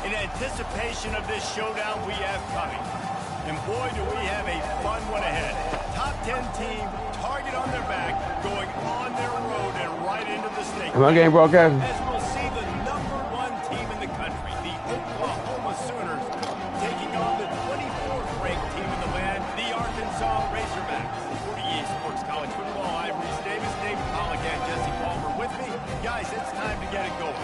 in anticipation of this showdown we have coming. And boy, do we have a fun one ahead. Top 10 team, target on their back, going on their road and right into the state. Come on, game broadcast. As we'll see the #1 team in the country, the Oklahoma Sooners, taking on the 24th ranked team in the land, the Arkansas Razorbacks. 48 Sports College Football, I'm Reese Davis, David Pollock, and Jesse Palmer with me. Guys, it's time to get it going.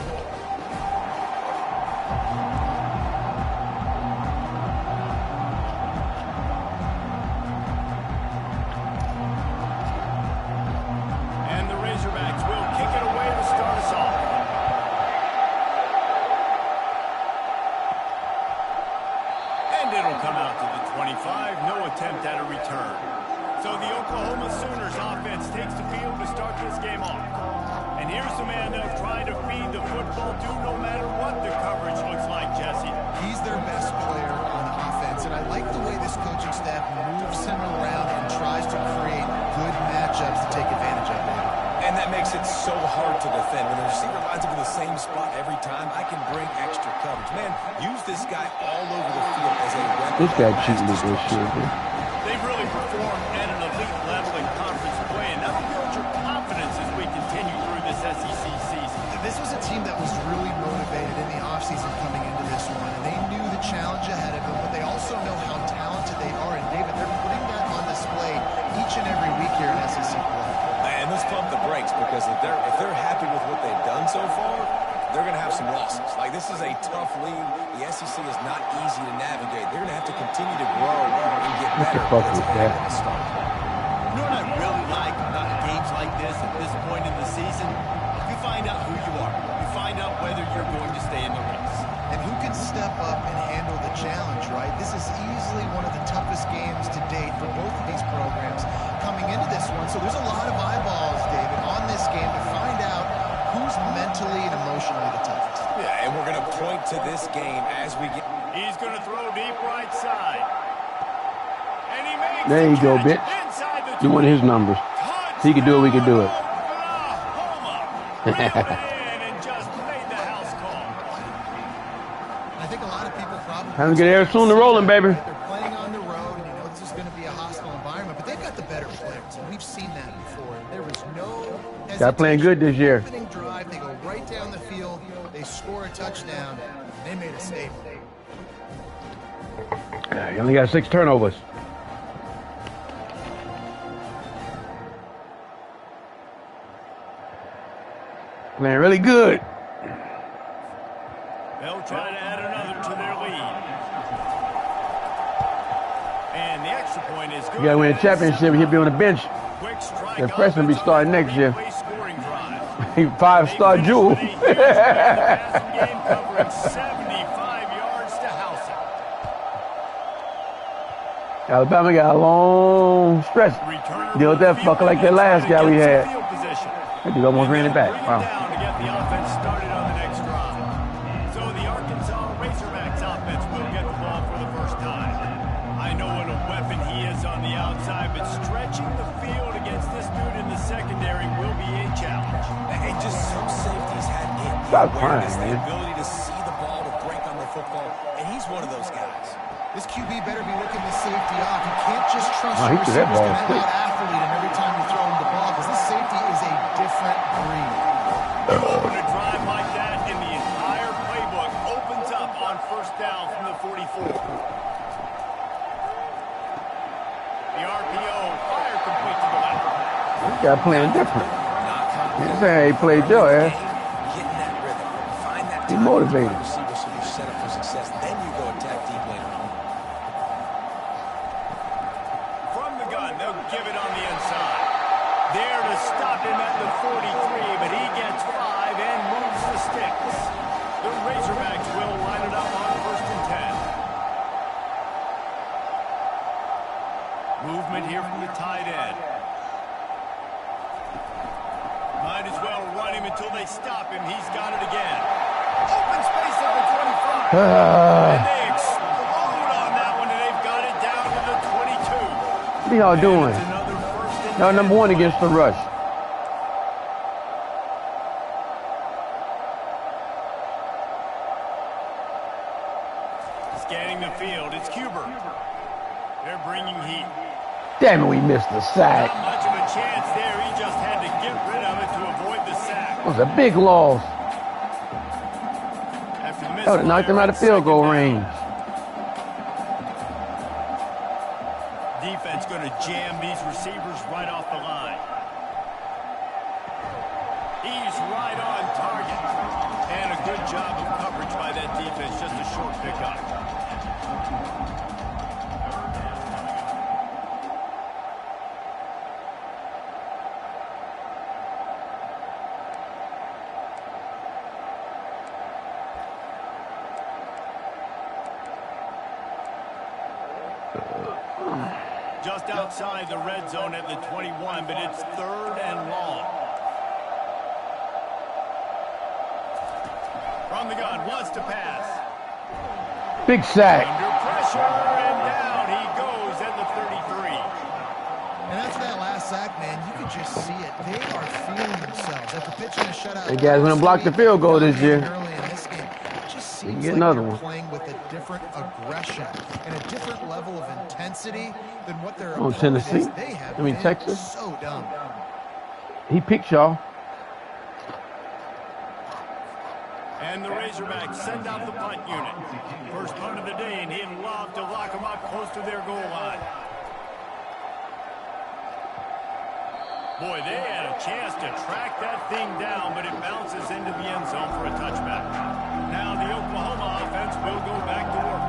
Attempt at a return. So the Oklahoma Sooners offense takes the field to start this game off. And here's the man they'll try to feed the football to no matter what the coverage looks like, Jesse. He's their best player on offense, and I like the way this coaching staff moves him around and tries to create good matchups to take advantage of it. And that makes it so hard to defend. When the receiver lines up in the same spot every time, I can bring extra coverage. Man, use this guy all over the field as a weapon. This guy cheating with this shit, man. They've really performed at an elite level in conference play, and that'll build your confidence as we continue through this SEC season. This was a team that was really motivated in the offseason coming into this one, and they knew the challenge ahead of them, but they also know how talented they are. And David, they're putting that on display each and every week here in SEC play. And let's pump the brakes, because if they're happy with what they've done so far, they're going to have some losses. Like, this is a tough league. The SEC is not easy to navigate. They're going to have to continue to grow and get better. What the fuck was that? You know what I really like about games like this at this point in the season? You find out who you are. You find out whether you're going to stay in the race. And who can step up and handle the challenge, right? This is easily one of the toughest games to date for both of these programs coming into this one. So there's a lot of eyeballs, David, on this game to find out who's mentally and emotionally the toughest. Yeah, and we're going to point to this game as we get... He's going to throw deep right side. And he makes there you go, bitch. Do one of his numbers. He can do it, we can do it. I think a lot of people probably... Time to get Arizona rolling, baby. They're playing on the road, and you know this is going to be a hostile environment, but they've got the better players, and we've seen that before. There was no... Got playing good this year. Opening drive, they go right down the field, they score a touchdown, and they made a statement. You only got 6 turnovers. Playing really good. They'll try to add another to their lead. And the extra point is good. You got to win a championship. He'll be on the bench. The freshman be starting next year. 5-star jewel. 75 yards to house it. Alabama got a long stretch. Deal with that fucker like that last guy we had. That dude almost ran it back. Wow. To get the offense started on the next drive. So the Arkansas Razorbacks offense will get the ball for the first time. I know what a weapon he is on the outside, but stretching the field against this dude in the secondary will be a challenge. And just some safeties had Stop crying, the man. ability to see the ball, to break on the football, and he's one of those guys. This QB better be looking the safety off. You can't just trust Oh, he your threw that receivers ball to quick. out-athlete him every time you throw him the ball, because this safety is a different breed. You open a drive like that, and the entire playbook opens up on first down from the 44. The RPO, fire complete to the left. This guy playing different. This ain't played your ass. Getting that rhythm. Find that He time. motivated. Receivers should be set up for success. Then you go attack deep later on. From the gun, they'll give it on the inside. There to stop him at the 43, but he gets 5 and moves the sticks. The Razorbacks will line it up on first and 10. Movement here from the tight end. Might as well run him until they stop him. He's got it again. Open space at the 25. And they explode on that one, and they've got it down to the 22. What are y'all doing? Y'all number 1 against the rush. Scanning the field, it's Huber. They're bringing heat. Damn it, we missed the sack. Not much of a chance there. He just had to get rid of it to avoid the sack. It was a big loss. After the That would have knocked him out of field goal range. Defense going to jam these receivers right off the line. He's right on target. And a good job of coverage by that defense. Just a short pickup. Just outside the red zone at the 21, but it's 3rd and long. From the gun, wants to pass. Big sack. Under pressure, and down he goes at the 33. And after that last sack, man, you could just see it. They are feeling themselves. After pitching a shutout. Hey guys, gonna block the field goal this year. Early in this game, it just seems get like another they're one. playing with a different aggression and a different level of intensity than what their Oh, opponent Tennessee. is. They have been Texas. so dumb. He picked y'all. And the Razorbacks send out the punt unit. First punt of the day, and he'd love to lock them up close to their goal line. Boy, they had a chance to track that thing down, but it bounces into the end zone for a touchback. Now the Oklahoma offense will go back to work.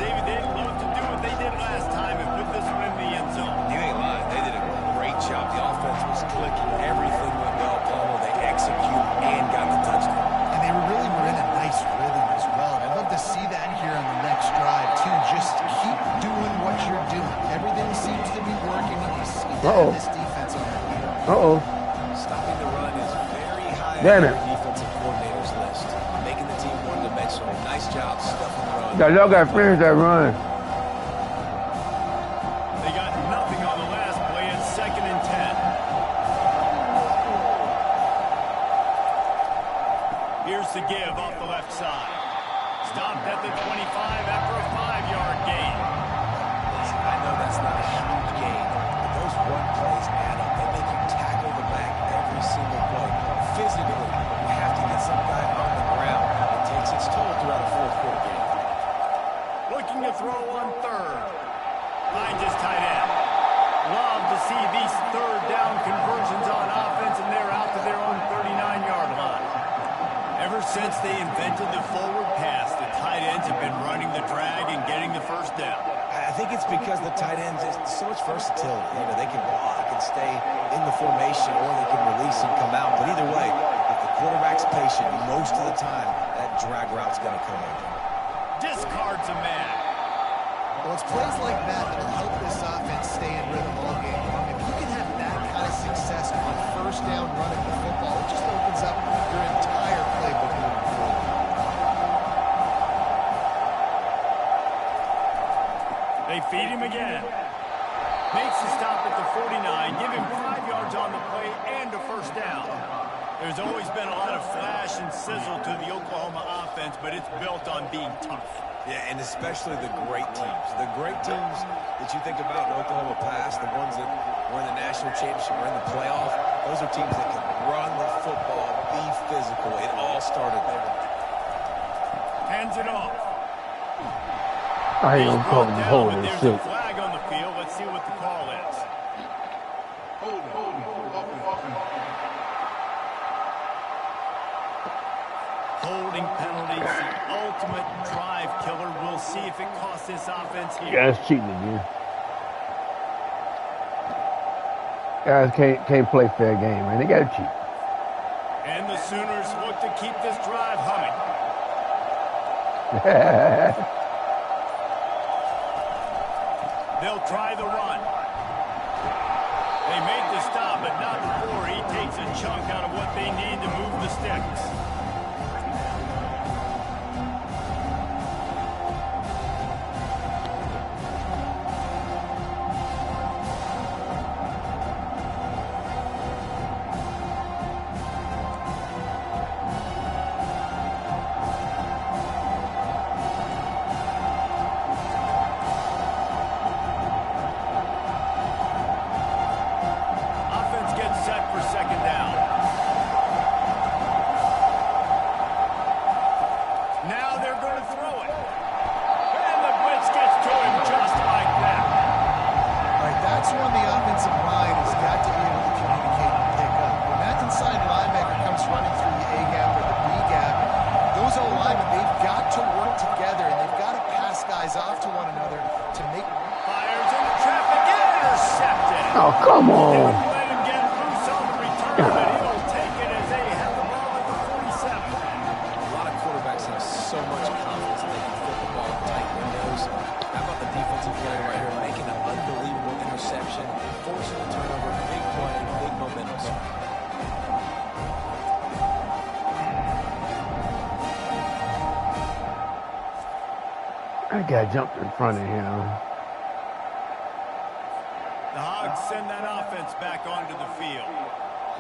David, they'd love to do what they did last time and put this one in the end zone. You ain't lying. They did a great job. The offense was clicking. Everything went well. Palmer, they executed and got the touchdown. And they really were in a nice rhythm as well. And I'd love to see that here on the next drive, too. Just keep doing what you're doing. Everything seems to be working, and you see that in this defense on the field. Uh-oh. Stopping the run is very high Damn on it. the defensive coordinator's list. Making the team one-dimensional. Nice job stuffing the run. Y'all got to finish that run. They got nothing on the last play. It's 2nd and 10. Here's the give off the left side. Stopped at the 25 after a 5-yard gain. Listen, I know that's not a huge gain, but those run plays add up. They make you tackle the back every single play. Physically, you have to get some guy on the ground. It takes its toll throughout a fourth-quarter game. Looking to throw on 3rd. Finds his tight end. Love to see these 3rd down conversions on offense, and they're out to their own 39-yard line. Ever since they invented the forward pass, the tight ends have been running the drag and getting the first down. I think it's because the tight ends is so much versatility. You know, they can block and stay in the formation, or they can release and come out. But either way, if the quarterback's patient, most of the time, that drag route's going to come in. Discards a man. Well, it's plays like that that'll help this offense stay in rhythm all game long. If you can have that kind of success on 1st down running the football, it just opens up your entire playbook moving forward. They feed him again. Makes the stop at the 49. Give him 5 yards on the play and a 1st down. There's always been a lot of flash and sizzle to the Oklahoma offense, but it's built on being tough. Yeah, and especially the great teams. The great teams that you think about in Oklahoma past, the ones that were in the national championship or in the playoff, those are teams that can run the football, be physical. It all started there. Hands it off. I ain't gonna call him Down, but holding there's shit. a flag on the field. Let's see what the call is. Holding penalties, the ultimate drive killer. We'll see if it costs this offense here. Guys cheating again. Guys can't play fair game, man. They gotta cheat. And the Sooners look to keep this drive humming. They'll try the run. They made the stop, but not before he takes a chunk out of what they need to move the sticks. next one the offensive line has got to be able to communicate and pick up. When that inside linebacker comes running through the A gap or the B gap, those O-linemen, they've got to work together, and they've got to pass guys off to one another to make... Fires into traffic, intercepted. Oh, come on. Let him get loose on the return, but he'll take it as they have the ball at the 47. A lot of quarterbacks have so much confidence that they can flip the ball in tight windows. How about the defensive play right here, making an unbelievable interception, forcing a turnover, big play, big momentum. That guy jumped in front of him. The Hogs send that offense back onto the field.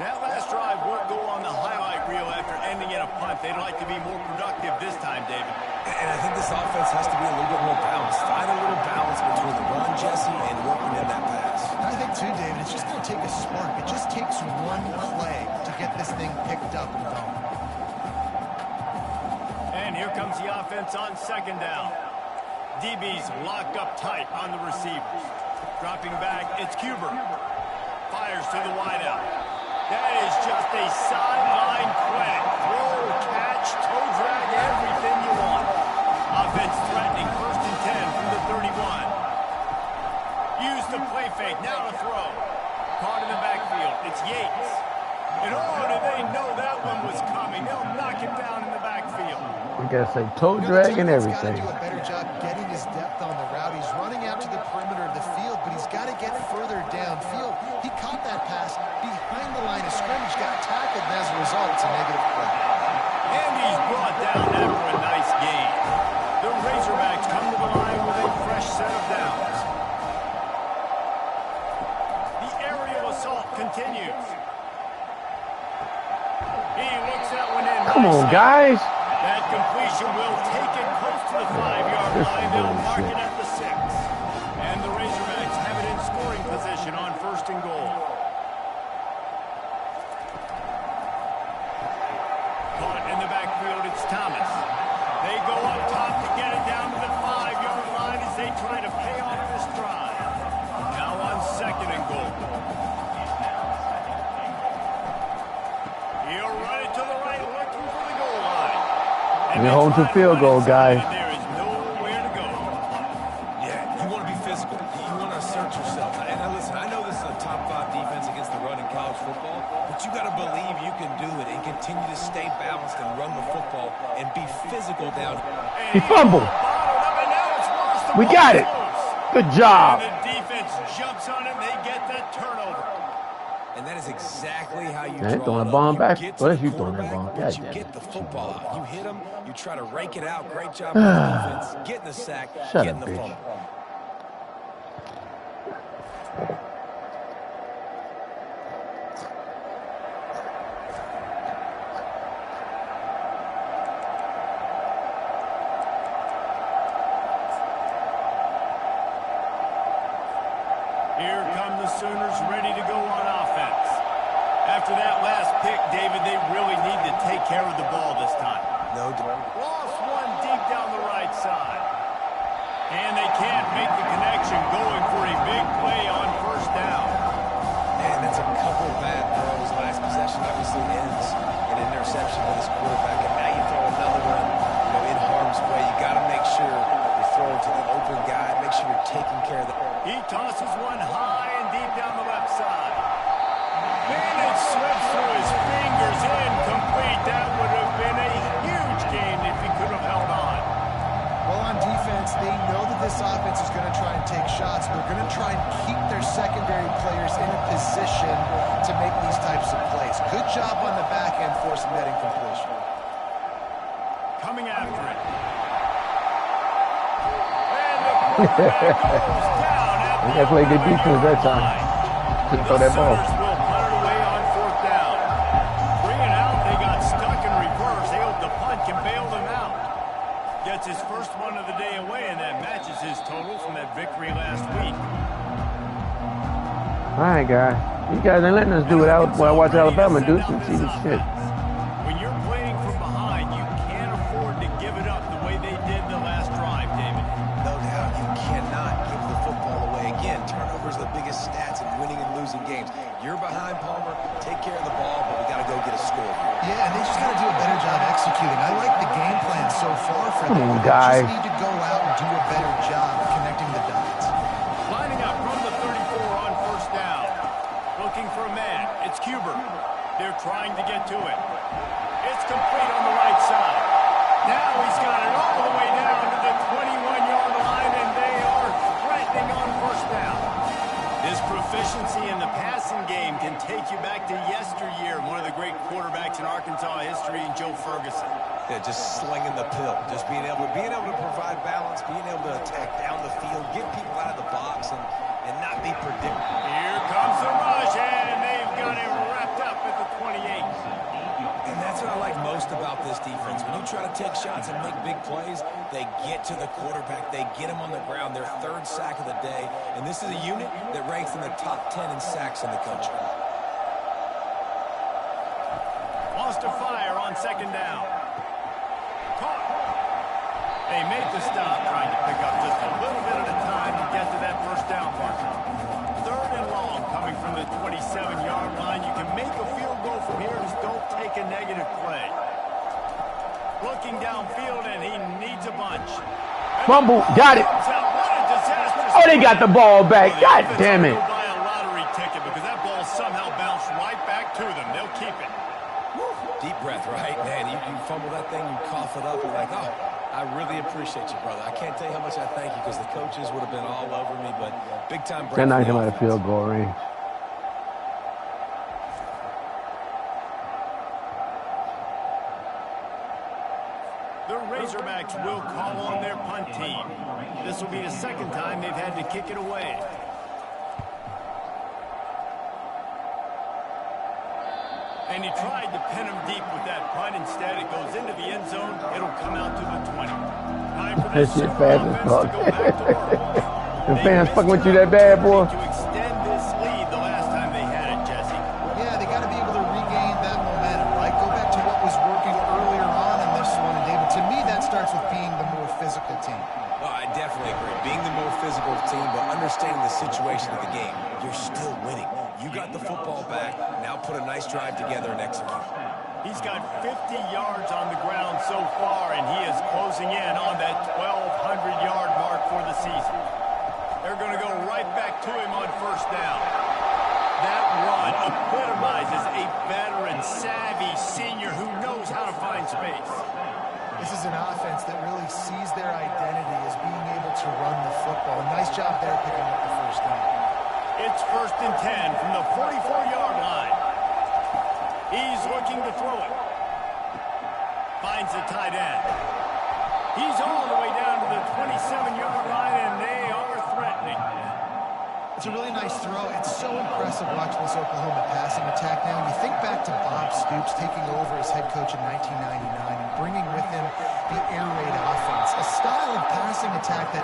That last drive won't go on the highlight reel after ending in a punt. They'd like to be more productive this time, David. And I think this offense has to be a little bit more balanced. Find a little balance between the run, Jesse, and working in that pass. I think, too, David, it's just going to take a spark. It just takes one play to get this thing picked up and going. And here comes the offense on second down. DB's locked up tight on the receivers. Dropping back, it's Cuber. Fires to the wideout. That is just a sideline credit. Throw, catch, toe drag, everything you want. Offense threatening, 1st and 10 from the 31. Use the play fake, now to throw. Caught in the backfield, it's Yates. And oh, do they know that one was coming. They'll knock it down in the backfield. We gotta say toe drag and everything. He's got to do a better job getting his depth on the route. He's running out to the perimeter of the field, but he's got to get further downfield. He caught that pass behind the line of scrimmage, got tackled, and as a result, it's a negative play. And he's brought down after a nice gain. The Razorbacks come to the line with a fresh set of downs. The aerial assault continues. He looks that one in. Come on, guys. That completion will take it close to the 5-yard line. They'll mark it at the 6. And the Razorbacks have it in scoring position on 1st and goal. Caught in the backfield, it's Thomas. They go up top to get it down to the 5-yard line as they try to pay off this drive. Now on 2nd and goal. He'll run it to the right, looking for the goal line. We're holding to field goal, guys. There is nowhere to go. Yeah, you want to be physical. You want to assert yourself. And listen, I know this is a top 5 defense against the run in college football, but you got to believe you can do it and continue to stay balanced and run the football and be physical down. He fumbled. We got it. Good job. And the defense jumps on it, and they get that turnover. And that is exactly how you They ain't draw throwing it the ball up. back. You get to Well, the you throwing that quarterback, ball. but God you damn get it. the football out. You hit them, you try to rake it out. Great job on the defense, getting the sack, Shut getting up, the bitch. fumble. Here come the Sooners ready to go on offense. After that last pick, David, they really need to take care of the ball this time. No doubt. Lost one deep down the right side. And they can't make the connection, going for a big play on 1st down. Man, that's a couple bad throws. Last possession obviously ends in an interception with his quarterback, and now you throw another one, in harm's way. You got to make sure you're throwing to the open guy. Make sure you're taking care of the. He tosses one high and deep down the left side. And it slips through his fingers, incomplete. That would have been a huge gain if he could have held on. Well, on defense, they know that this offense is going to try and take shots. They're going to try and keep their secondary players in a position to make these types of plays. Good job on the back end forcing that incompletion. Coming after it. And the quarterback goes down at the They played good defense that time. Couldn't throw that ball. Sooners will punt it away on 4th down. Bring it out. They got stuck in reverse. They hope the punt can bail them out. Gets his first one of the day away, and that matches his total from that victory last week. All right, guys. You guys ain't letting us do it out while I watch Alabama do some cheating shit. When you're playing from behind, you can't afford to give it up the way they did the last drive, David. No doubt, you cannot give the football away. Again, turnovers are the biggest stat You're behind, Palmer. Take care of the ball, but we got to go get a score here. Yeah, and they just got to do a better job executing. I like the game plan so far for them. Come on, They guys. just need to go out and do a better job connecting the dots. Lining up from the 34 on first down. Looking for a man. It's Cuber. They're trying to get to it. It's complete on the right side. Now he's got it all the way down to the 21-yard line, and they are threatening on first down. His proficiency in the passing game can take you back to yesteryear, one of the great quarterbacks in Arkansas history, Joe Ferguson. Yeah, just slinging the pill, just being able to provide balance, being able to attack down the field, get people out of the box, and not be predictable. Here comes the rush, and they've got it wrapped up at the 28. And that's what I like most about this defense. When you try to take shots and make big plays, they get to the quarterback. They get him on the ground. Their third sack of the day. And this is a unit that ranks in the top 10 in sacks in the country. Lost to fire on second down. Caught. They made the stop, trying to pick up just a little bit at a time to get to that first down marker. Third and long coming from the 27-yard line. You can make a field goal from here. Just don't take a negative play. Looking downfield, and he needs a bunch. Fumble. Got it. Oh, they got the ball back. God damn it. Buy a lottery ticket because that ball somehow bounced right back to them. They'll keep it. Deep breath, right? Man, you fumble that thing, you cough it up, you're like, oh, I really appreciate you, brother. I can't tell you how much I thank you because the coaches would have been all over me, but big-time break. They're not him out of field goal range. The Razorbacks will call on their punt team. This will be the second time they've had to kick it away. And he tried to pin him deep with that punt. Instead, it goes into the end zone. It'll come out to the 20. Time for this That shit fast as fuck. to go back to work. The fans fucking with you that bad, boy. To extend this lead the last time they had it, Jesse. Yeah, they got to be able to regain that momentum, right? Go back to what was working earlier on in this one. And David, to me, that starts with being the more physical team. Oh, I definitely agree. Being the more physical team, but understanding the situation of the game. You're still winning. You got the football back. Now put a nice drive together and execute. He's got 50 yards on the ground so far, and he is closing in on that 1,200-yard mark for the season. They're going to go right back to him on first down. That run epitomizes a veteran, savvy senior who knows how to find space. This is an offense that really sees their identity as being able to run the football. Nice job there picking up the first down. It's 1st and 10 from the 44-yard line. He's looking to throw it. Finds the tight end. He's all the way down to the 27-yard line, and they are threatening. It's a really nice throw. It's so impressive watching this Oklahoma passing attack now. And you think back to Bob Stoops taking over as head coach in 1999 and bringing with him the air raid offense, a style of passing attack that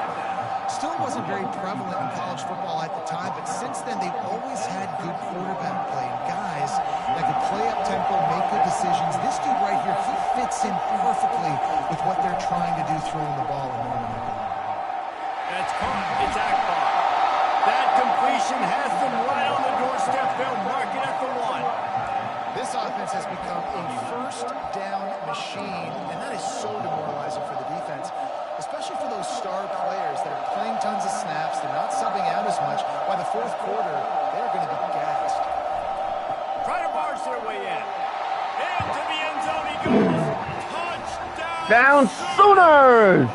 still wasn't very prevalent in college football at the time, but since then they've always had good quarterback play and guys that could play up tempo, make good decisions. This dude right here, he fits in perfectly with what they're trying to do throwing the ball in Norman. That's caught. It's Akbar. That completion has them right on the doorstep. They'll mark it at the 1. This offense has become a first down machine, and that is so demoralizing for the defense, especially for those star players that are playing tons of snaps. They're not subbing out as much. By the fourth quarter, they're going to be gassed. Try to barge their way in. Into the end zone he goes. Touchdown! Down Sooners!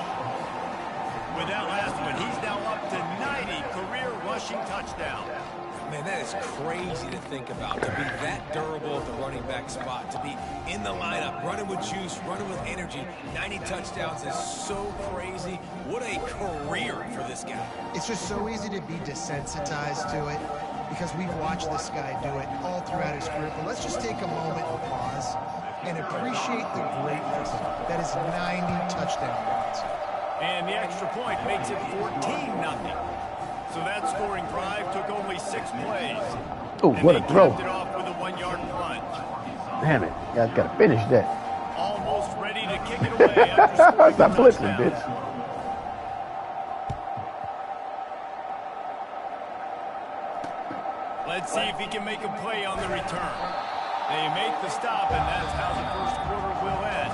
With that last one, he's now up to 90 career rushing touchdowns. Man, that is crazy to think about, to be that durable at the running back spot, to be in the lineup, running with juice, running with energy. 90 touchdowns is so crazy. What a career for this guy. It's just so easy to be desensitized to it because we've watched this guy do it all throughout his career. But let's just take a moment and pause and appreciate the greatness that is 90 touchdown runs. And the extra point makes it 14-0. So that scoring drive took only 6 plays. Oh, what a throw. Capped it off with a 1-yard plunge. Damn it. You guys got to finish that. Almost ready to kick it away after scoring Stop the blitzing, touchdown. bitch. Let's Let's see if he can make a play on the return. They make the stop, and that's how the first quarter will end.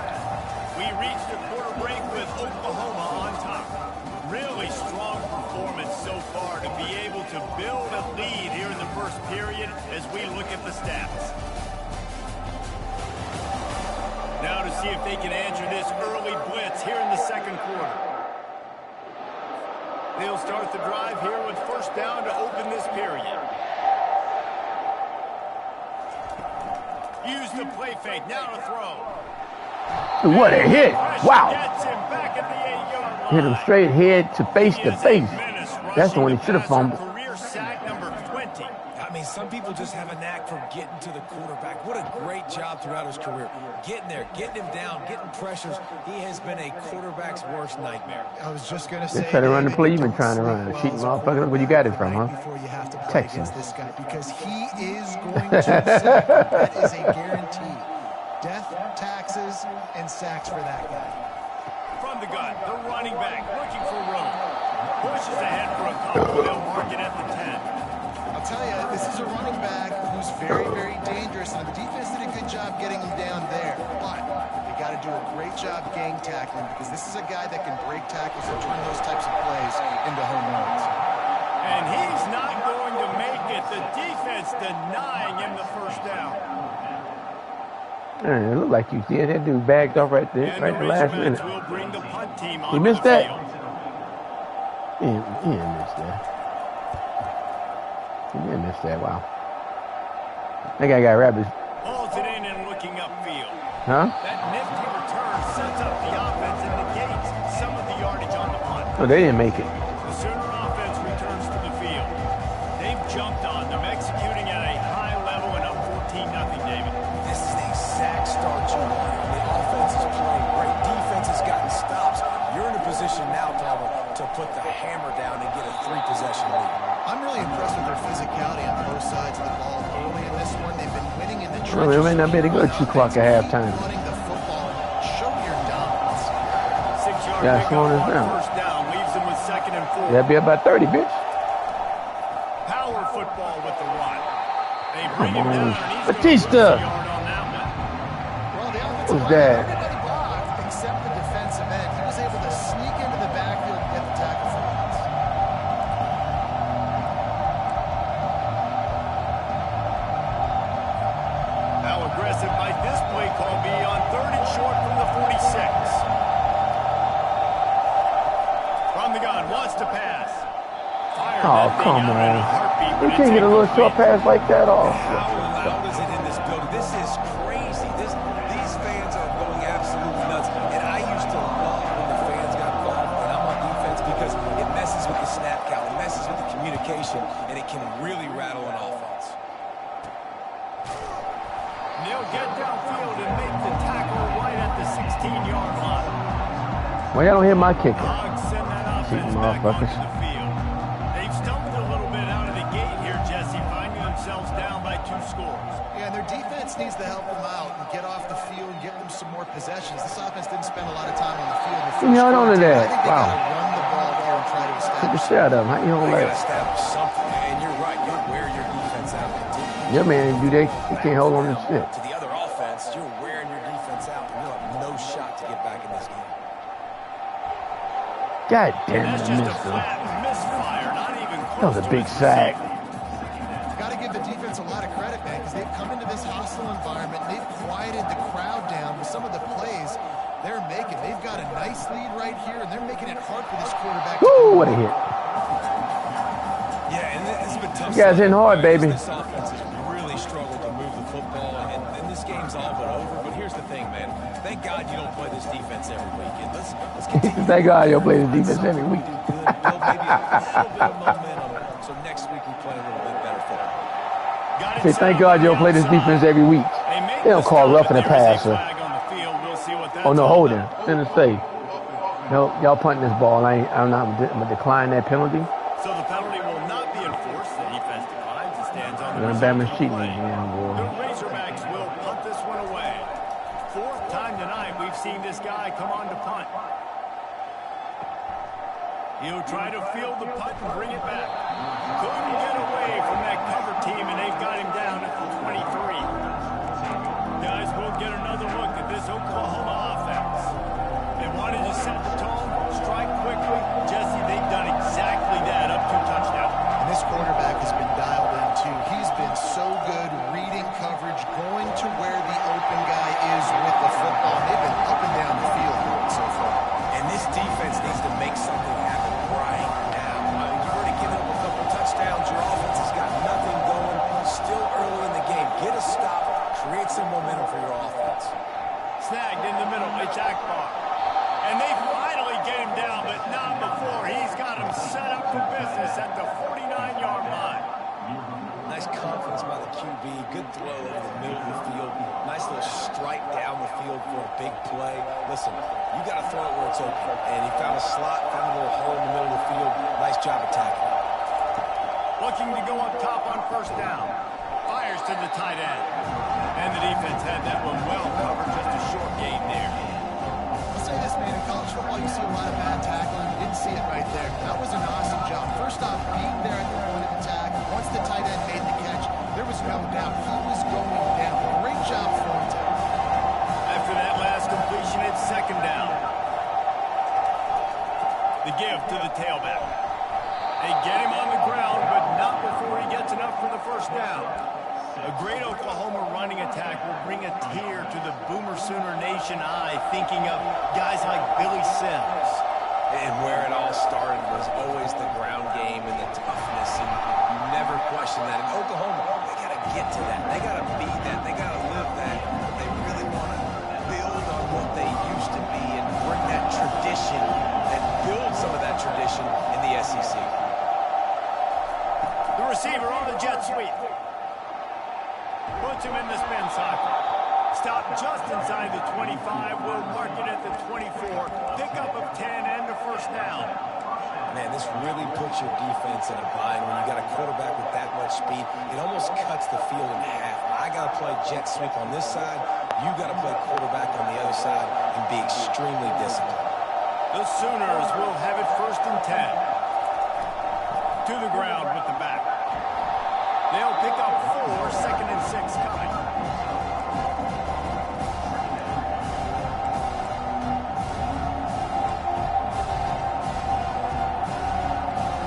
We reached a quarter break with Oklahoma on top. Really strong performance so far to be able to build a lead here in the first period as we look at the stats. Now to see if they can answer this early blitz here in the second quarter. They'll start the drive here with first down to open this period. Use the play fake, now to throw. What a hit. Wow. Gets him back at the 8-yard line. Hit him straight head to face to face. That's the one he should have fumbled. Career sack number 20. I mean, some people just have a knack for getting to the quarterback. What a great job throughout his career. Getting there, getting him down, getting pressures. He has been a quarterback's worst nightmare. I was just going to say, they try to run the play you've been trying to run. Cheating motherfucker. Where you got it from, huh? Before you have to play Texas. against this guy, because he is going to sack. That is a guarantee. Death, taxes, and sacks for that guy. From the gun, the running back looking for room. Pushes ahead for a couple. They'll mark it at the 10. I'll tell you, this is a running back who's very, very dangerous, and the defense did a good job getting him down there. But they got to do a great job gang tackling, because this is a guy that can break tackles and turn those types of plays into home runs. And he's not going to make it. The defense denying him the first down. It looked like you did. That dude bagged off right there, right the last minute. He missed that. He didn't miss that. He didn't miss that. Wow. That guy got rabbits. Hauls it in and looking upfield. Huh? That nifty return sets up the offense and negates some of the yardage on the punt. Oh, they didn't make it. The Sooner offense returns to the field. They've jumped on them, executing at a high level and up 14-0, David. This is the exact start you want. The offense is playing great. Defense has gotten stops. You're in a position now, Palmer, to put the hammer down and get a 3-possession lead. I'm really impressed with their physicality on both sides of the ball. Early in this one, they've been winning in the trenches. Well, they may not be able to go 2 o'clock at halftime. Running the football, show your dominance. 6-yard Yeah, pickup slowing us on down. first down, leaves them with 2nd and 4. That'd be about 30, bitch. Power football with the run. They bring him down, and he's Batista. going to lose a yard on that one. Well, the offensive Who's line, that? everybody blocked except the defensive end. He was able to sneak into the backfield and get the tackle for once. How aggressive might this play call be on 3rd and short from the 46? From the gun, wants to pass. Fired Oh, that thing come out in a on. heartbeat, You but it's can't get a little short incomplete. pass like that off. How loud is it in this building? This is crazy. These fans are going absolutely nuts. And I used to love when the fans got involved, and I'm on defense, because it messes with the snap count, it messes with the communication, and it can really rattle an offense. They'll get downfield and make the tackle right at the 16-yard line. Why y'all don't hit my kicker? Dogs send that Cheating offense back onto motherfuckers. the field. They've stumbled a little bit out of the gate here, Jesse, finding themselves down by 2 scores. Yeah, and their defense needs to help them out and get off the field and get them some more possessions. This offense didn't spend a lot of time on the field in the first Y'all quarter. on to that. I think they Wow. got to run the ball here and try to Get establish the shit up. How you don't They got to let it? establish something, and you're right. You'll wear your defense out. Continue. Your man, they can't hold on to shit. To the other offense, you're wearing your defense out, and you'll have no shot to get back in this game. God damn That's it, I just a missed it. flat misfire, not even close. That was a to big his sack. Got to give the defense a lot of credit, man, because they've come into this hostile environment. They've quieted the crowd down with some of the plays they're making. They've got a nice lead right here, and they're making it hard for this quarterback. Woo, what a hit. Yeah, and it's been tough. You guys in hard, baby. This offense has really struggled to move the football, and this game's all but over. But here's the thing, man. Thank God you don't play this defense every week. And let's continue. Thank God you'll play the defense every week. Build maybe a little bit of momentum, so next week we play a little bit better football. Say, thank God you'll play this defense every week. They don't call roughing the passer. Oh no, holding. In the safe. No, y'all punting this ball. I'm gonna decline that penalty. So the penalty will not be enforced. The defense declines and stands on the Then Bama's cheating again, boy. The Razorbacks will punt this one away. 4th time tonight we've seen this guy come on to punt. He'll try to field the punt and bring it back. Couldn't get away from that cover team, and they've got him down at the 23. Guys, we'll get another look at this Oklahoma offense. They wanted to set the tone, strike quickly. Jesse, they've done exactly that, up 2 touchdowns. And this quarterback has been dialed in, too. He's been so good reading coverage, going to where the open guy is with the football. They've been up and down the field so far. And this defense needs to make something happen right now. I mean, you've already given up a couple touchdowns. Your offense has got nothing going. Still early in the game. Get a stop. Create some momentum for your offense. Snagged in the middle. It's Akbar. And they finally get him down, but not before. He's got him set up for business at the 49-yard line. Nice confidence by the QB. Good throw over the middle of the field. Nice little strike down the field for a big play. Listen, you got to throw it where it's open. And he found a slot, found a little hole in the middle of the field. Nice job attacking. Looking to go up top on first down. Fires to the tight end. And the defense had that one well covered. Just a short gain there. I'll say this, man. In college football, you see a lot of bad tackling. You didn't see it right there. That was an awesome job. First off, being there at the point of attack. Once the tight end made the catch, there was no doubt he was going down. Great job throwing to him. After that last completion, it's second down. The give to the tailback. They get him on the ground, but not before he gets enough for the first down. A great Oklahoma running attack will bring a tear to the Boomer Sooner Nation eye, thinking of guys like Billy Sims. And where it all started was always the ground game and the toughness, and you never question that. In Oklahoma, they got to get to that. They got to be that. They got to live that. They really want to build on what they used to be and bring that tradition and build some of that tradition in the SEC. The receiver on the jet sweep. Puts him in the spin cycle. Stop just inside the 25. We'll mark it at the 24. Pickup of 10 and a first down. Man, this really puts your defense in a bind when you got a quarterback with that much speed. It almost cuts the field in half. I got to play jet sweep on this side. You got to play quarterback on the other side and be extremely disciplined. The Sooners will have it first and 10. To the ground with the back. They'll pick up 4, second and 6 coming.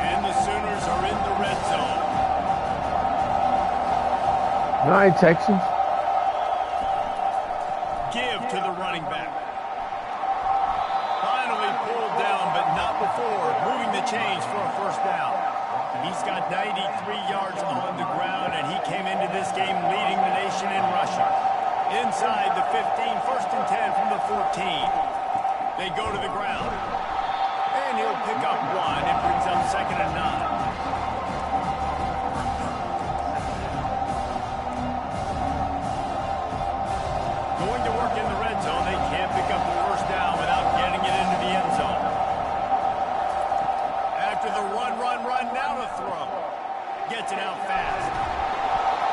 And the Sooners are in the red zone. All right, Texans. Give to the running back. Finally pulled down, but not before moving the chains for a first down. He's got 93 yards on the ground, and he came into this game leading the nation in rushing. Inside the 15, first and 10 from the 14. They go to the ground. And he'll pick up 1. It brings up second and 9. Going to work in the red zone. They can't pick up the first down without getting it into the end zone. After the run, now to throw. Gets it out fast.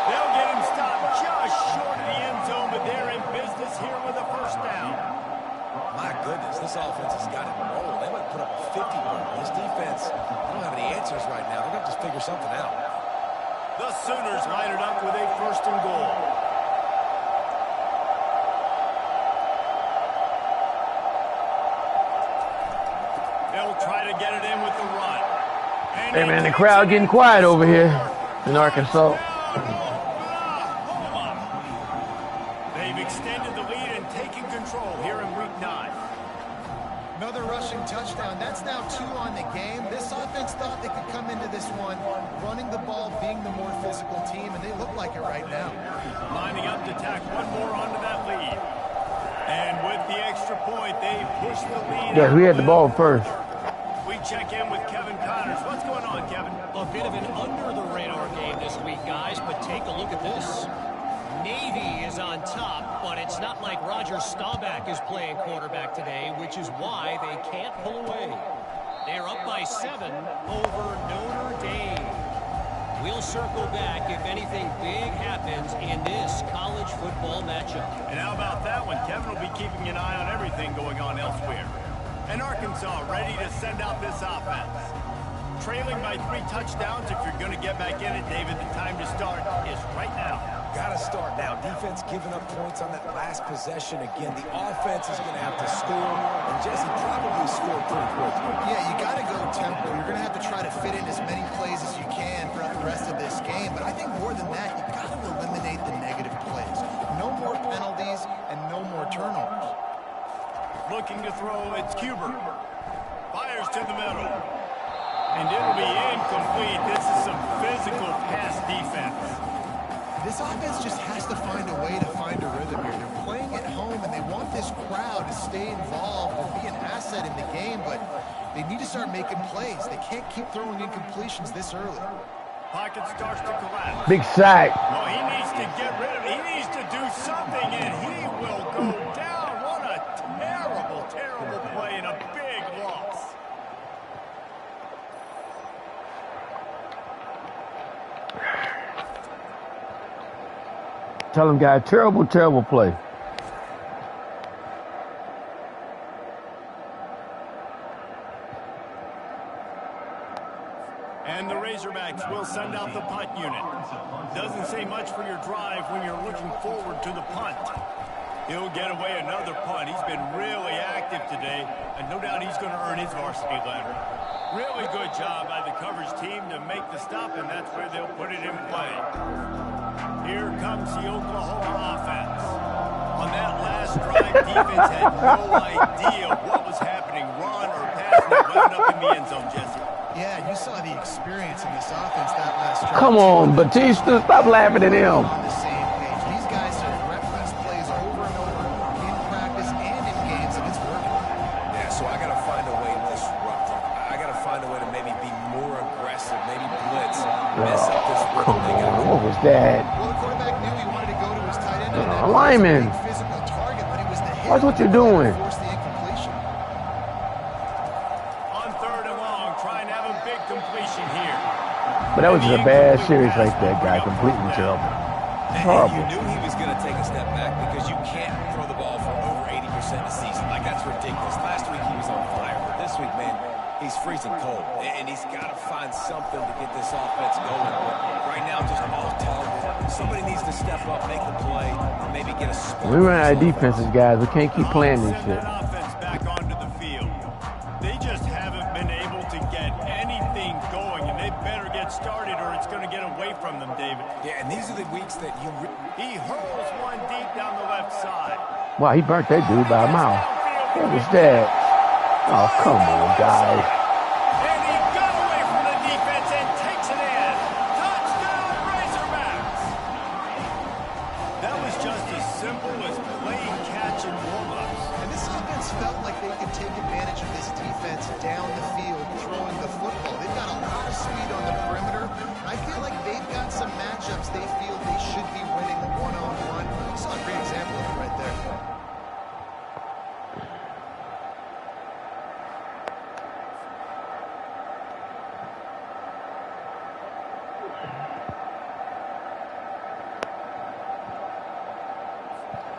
They'll get him stopped just short of the end zone, but they're in business here with a first down. My goodness, this offense has got it rolling. They might put up a 50 burn. This defense, they don't have any answers right now. They're going to have to figure something out. The Sooners line it up with a first and goal. They'll try to get it in with the run. And Hey, man, the crowd getting quiet over here in Arkansas. They've extended the lead and taken control here in week 9. Another rushing touchdown. That's now 2 on the game. This offense thought they could come into this one running the ball, being the more physical team, and they look like it right now. Lining up to tack one more onto that lead. And with the extra point, they push the lead. Yeah, we had the ball first. We check in with Kevin Connors. What's going on, Kevin? A bit of an under-the-radar game this week, guys, but take a look at this. Navy is on top, but it's not like Roger Staubach is playing quarterback today, which is why they can't pull away. They're up by 7 over Notre Dame. We'll circle back if anything big happens in this college football matchup. And how about that one? Kevin will be keeping an eye on everything going on elsewhere. And Arkansas ready to send out this offense. Trailing by 3 touchdowns. If you're going to get back in it, David, the time to start is right now. Got to start now. Defense giving up points on that last possession. Again, the offense is going to have to score, and Jesse probably scored pretty quick. Yeah, you got to go tempo. You're going to have to try to fit in as many plays as you can throughout the rest of this game. But I think more than that, you got to eliminate the negative plays. No more penalties and no more turnovers. Looking to throw, it's Cuber. Fires to the middle. And it'll be incomplete. This is some physical pass defense. This offense just has to find a way to find a rhythm here. They're playing at home, and they want this crowd to stay involved and be an asset in the game, but they need to start making plays. They can't keep throwing incompletions this early. Pocket starts to collapse. Big sack. Well, he needs to get rid of it. He needs to do something, and he will go down. What a terrible, terrible play and a big loss. Tell him, guy, terrible, terrible play. And the Razorbacks will send out the punt unit. Doesn't say much for your drive when you're looking forward to the punt. He'll get away another punt. He's been really active today, and no doubt he's going to earn his varsity letter. Really good job by the coverage team to make the stop, and that's where they'll put it in play. Here comes the Oklahoma offense. On that last drive, defense had no idea what was happening, run or pass, and it wound up in the end zone, Jesse. Yeah, you saw the experience in this offense that last drive. Come on, Batista, stop laughing at him. On the same page. These guys have rep these plays over and over in practice and in games, and it's working. Yeah, so I got to find a way to disrupt them. I got to find a way to maybe be more aggressive, maybe blitz, mess up this rhythm they got. What was that? Well, the quarterback knew he wanted to go to his tight end. Lineman. Physical target, but it was the hit. Watch what you're doing. Force the incompletion. On 3rd and long, trying to have a big completion here. But that was just a bad series right there, guy. Completely terrible. And Horrible. you knew he was going to take a step back because you can't throw the ball for over 80% a season. Like, that's ridiculous. Last week he was on fire, but this week, man, he's freezing cold. And he's got to find something to get this offense going. But right now, just off target. Somebody needs to step up, make the play, and maybe get a spark. We run out of defenses, guys. We can't keep playing this Send shit. that offense back onto the field. They just haven't been able to get anything going, and they better get started or it's going to get away from them, David. Yeah, and these are the weeks that you... He hurls one deep down the left side. Wow, he burnt that dude by a mile. What was that? Oh, come on, guys. And he got away from the defense and takes it in. Touchdown, Razorbacks. That was just as simple as playing catch and warm-ups. And this offense felt like they could take advantage of this defense down the field, throwing the football. They've got a lot of speed on the perimeter. I feel like they've got some matchups they feel they should be winning one-on-one. You saw a great example of it right there.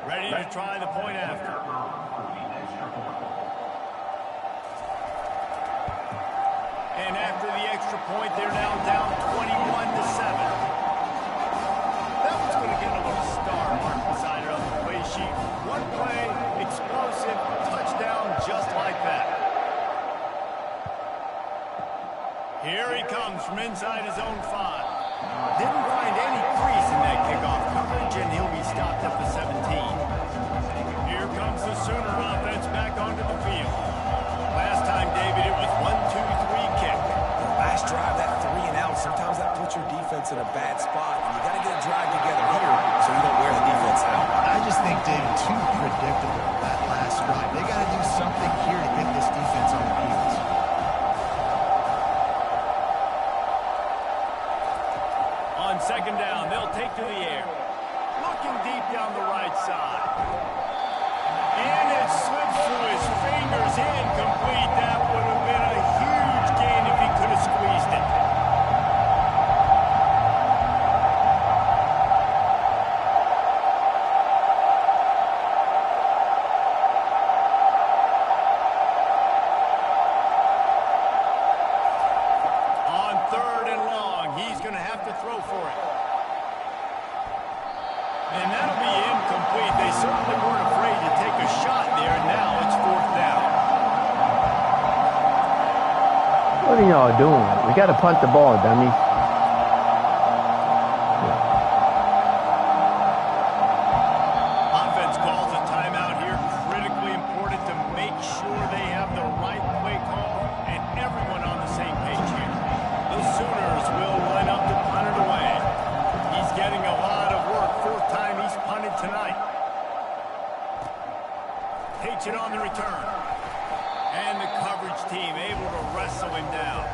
Ready to try the point after. And after the extra point, they're now down 21-7. That one's going to get a little star mark beside it on the play sheet. One play, explosive, touchdown just like that. Here he comes from inside his own 5. Didn't find any crease in that kickoff coverage, and he'll be stopped at the 17. Here comes the Sooner offense back onto the field. Last time, David, it was 1-2-3 kick. Last drive, that 3 and out, sometimes that puts your defense in a bad spot. And you got to get a drive together here so you don't wear the defense out. I just think, David, too predictable that last drive. They got to do something here to get this defense on the heels. On 2nd down, they'll take to the air. Looking deep down the right side. And it slips through his fingers, incomplete. That would have been a huge gain if he could have squeezed it. What are y'all doing? We got to punt the ball, dummy. Offense calls a timeout here. Critically important to make sure they have the right play call and everyone on the same page here. The Sooners will line up to punt it away. He's getting a lot of work. Fourth time he's punted tonight. Takes it on the return. And the coverage team able to wrestle him down.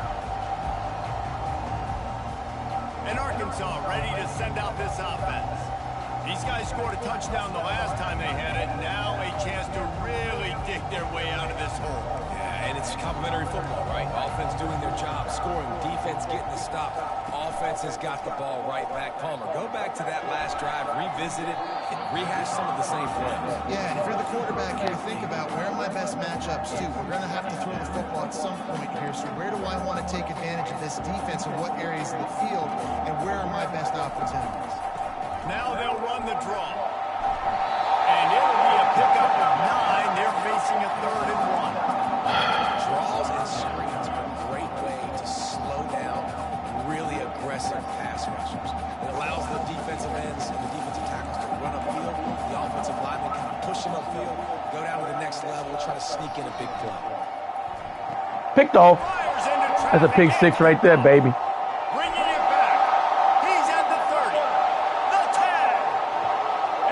And Arkansas ready to send out this offense. These guys scored a touchdown the last time they had it. Now a chance to really dig their way out of this hole. Yeah, and it's complimentary football, right? Offense doing their job, scoring, defense getting the stop. Offense has got the ball right back. Palmer, go back to that last drive, revisit it, and rehash some of the same plays. Yeah, and if you're the quarterback here, think about where are my best matchups too. We're going to have to throw the football at some point here. So where do I want to take advantage of this defense and what areas of the field, and where are my best opportunities? Now they'll run the draw. And it'll be a pickup of 9. They're facing a 3rd and 1. Draws and screens are a great way to slow down really aggressive pass rushers. It allows the defensive ends and the defensive tackles to run upfield. The offensive linemen kind of push them upfield, go down to the next level, try to sneak in a big play. Picked off. That's a pick 6 right there, baby. Bringing it back. He's at the 30. The tag.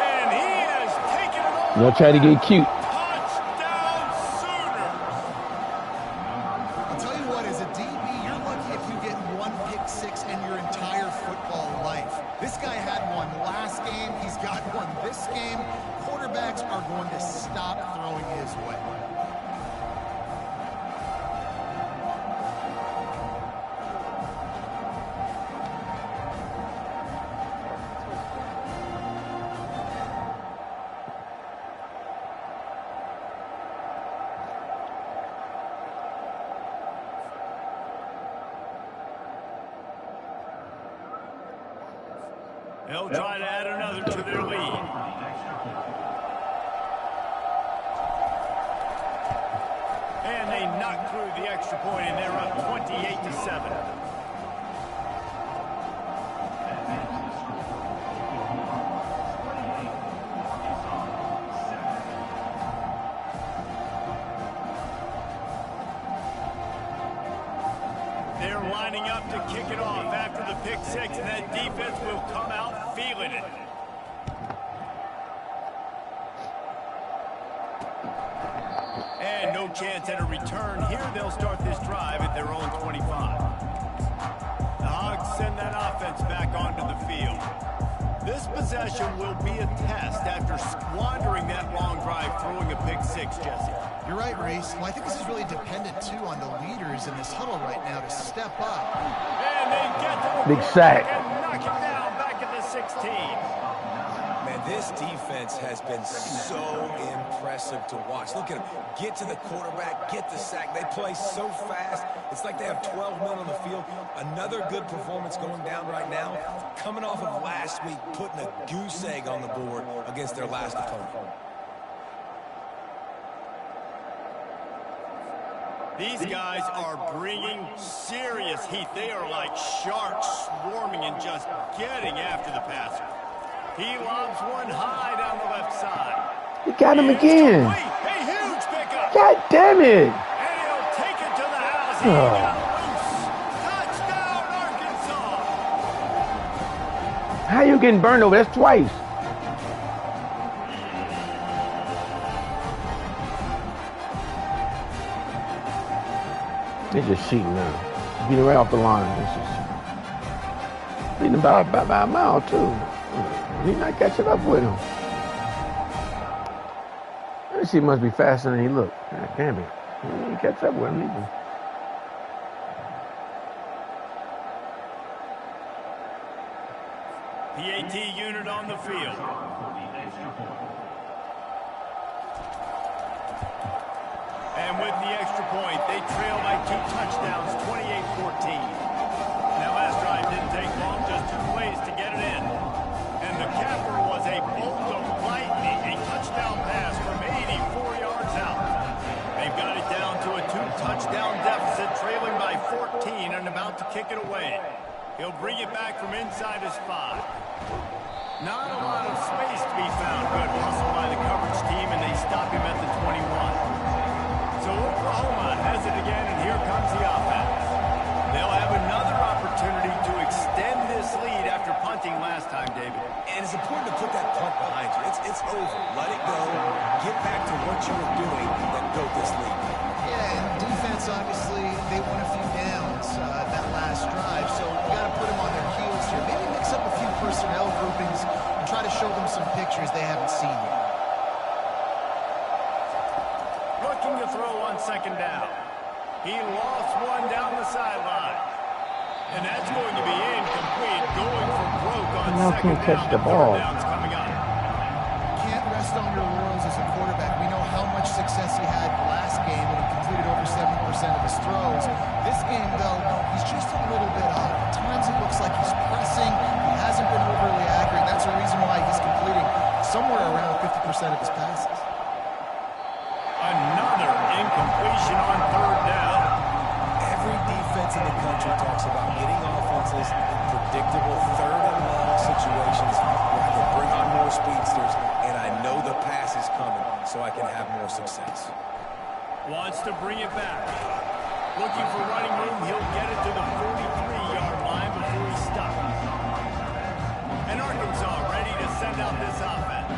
And he has taken it over. They'll try to get cute. Touchdown Sooners. I'll tell you what, as a DB, you're lucky if you get one pick 6 in your entire football life. This guy had one last game. He's got one this game. Quarterbacks are going to stop throwing his way. They'll try to add another to their lead. And they knock through the extra point, and they're up 28-7. They're lining up to kick it off after the pick 6, and that defense will come out feeling it. And no chance at a return here. They'll start this drive at their own 25. The Hogs send that offense back onto the field. This possession will be a test after squandering that long drive throwing a pick 6, Jesse. You're right, Reese. Well, I think this is really dependent, too, on the leaders in this huddle right now to step up. And they get to the Big sack. and knock it down back at the 16. Man, this defense has been so impressive to watch. Look at them. Get to the quarterback, get the sack. They play so fast. It's like they have 12 men on the field. Another good performance going down right now. Coming off of last week, putting a goose egg on the board against their last opponent. These guys are bringing serious heat. They are like sharks swarming and just getting after the passer. He lobs one high down the left side. He got him again. A huge pickup. God damn it. And he'll take it to the house. He got loose. Touchdown, Arkansas. How you getting burned over? That's twice. They're just cheating now. Get it right off the line. This is beating about a mile, too. He's not catching up with him. This shit must be faster than he looked. That can't be. He didn't catch up with him either. PAT unit on the field. And with the extra point, they trail by 2 touchdowns, 28-14. Now, last drive didn't take long, just 2 plays to get it in. And the capper was a bolt of lightning, a touchdown pass from 84 yards out. They've got it down to a 2-touchdown deficit, trailing by 14 about to kick it away. He'll bring it back from inside his 5. Not a lot of space to be found. Good hustle by the coverage team, and they stop him at the 21. So Oklahoma has it again, and here comes the offense. They'll have another opportunity to extend this lead after punting last time, David. And it's important to put that punt behind you. It's over. Let it go. Get back to what you were doing that built this lead. Yeah, and defense, obviously, they won a few downs that last drive, so you got to put them on their heels here. Maybe mix up a few personnel groupings and try to show them some pictures they haven't seen yet. Looking to throw on second down. He lost one down the sideline. And that's going to be incomplete, going for broke on second down. Catch the ball. Coming up. Can't rest on your laurels as a quarterback. We know how much success he had last game when he completed over 70% of his throws. This game, though, he's just a little bit off. At times it looks like he's pressing. He hasn't been overly accurate. That's the reason why he's completing somewhere around 50% of his passes. Another incompletion on third down. Every defense in the country talks about getting offenses in predictable third and long situations where I can bring on more speedsters and I know the pass is coming so I can have more success. Wants to bring it back. Looking for running room. He'll get it to the 43-yard line before he stops. And Arkansas ready to send out this offense.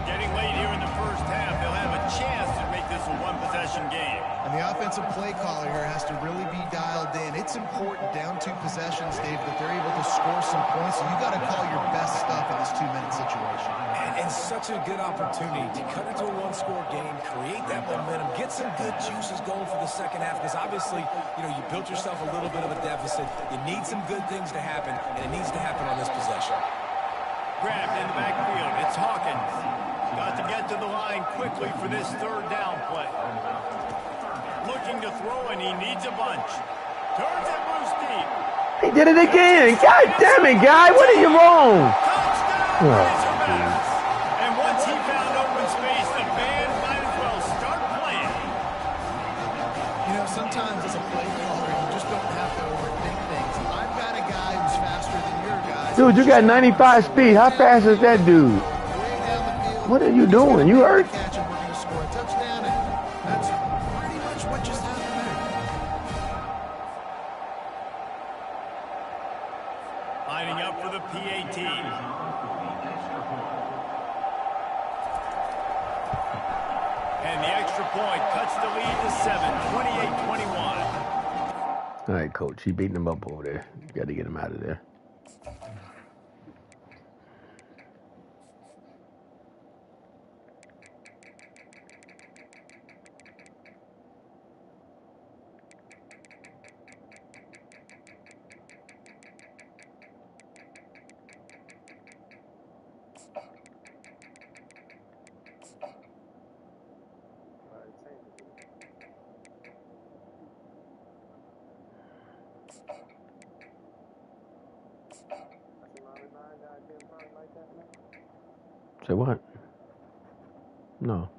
Getting late here in the first half, they'll have a chance to make this a one-possession game. And the offensive play caller here has to really be dialed in. It's important down 2 possessions, Dave, that they're able to score some points. So you got to call your best stuff in this 2-minute situation. And such a good opportunity to cut into a one-score game, create that momentum, get some good juices going for the second half. Because obviously, you built yourself a little bit of a deficit. You need some good things to happen, and it needs to happen on this possession. Grabbed in the backfield. It's Hawkins. Got to get to the line quickly for this third down play. Looking to throw, and he needs a bunch. Turns it loose deep. He did it again. God damn it, guy. What are you wrong? Touchdown, Razorbacks. And once he found open space, the band might as well start playing. Sometimes as a play caller, you just don't have to overthink things. I've got a guy who's faster than your guy. Dude, you got 95 speed. How fast is that dude? What are you doing? You hurt? Catch and we're going to score a touchdown, and that's pretty much what just happened there. Lining up for the PAT. And the extra point cuts the lead to 7, 28-21. All right, coach. He beating him up over there. You got to get him out of there. Say what? No.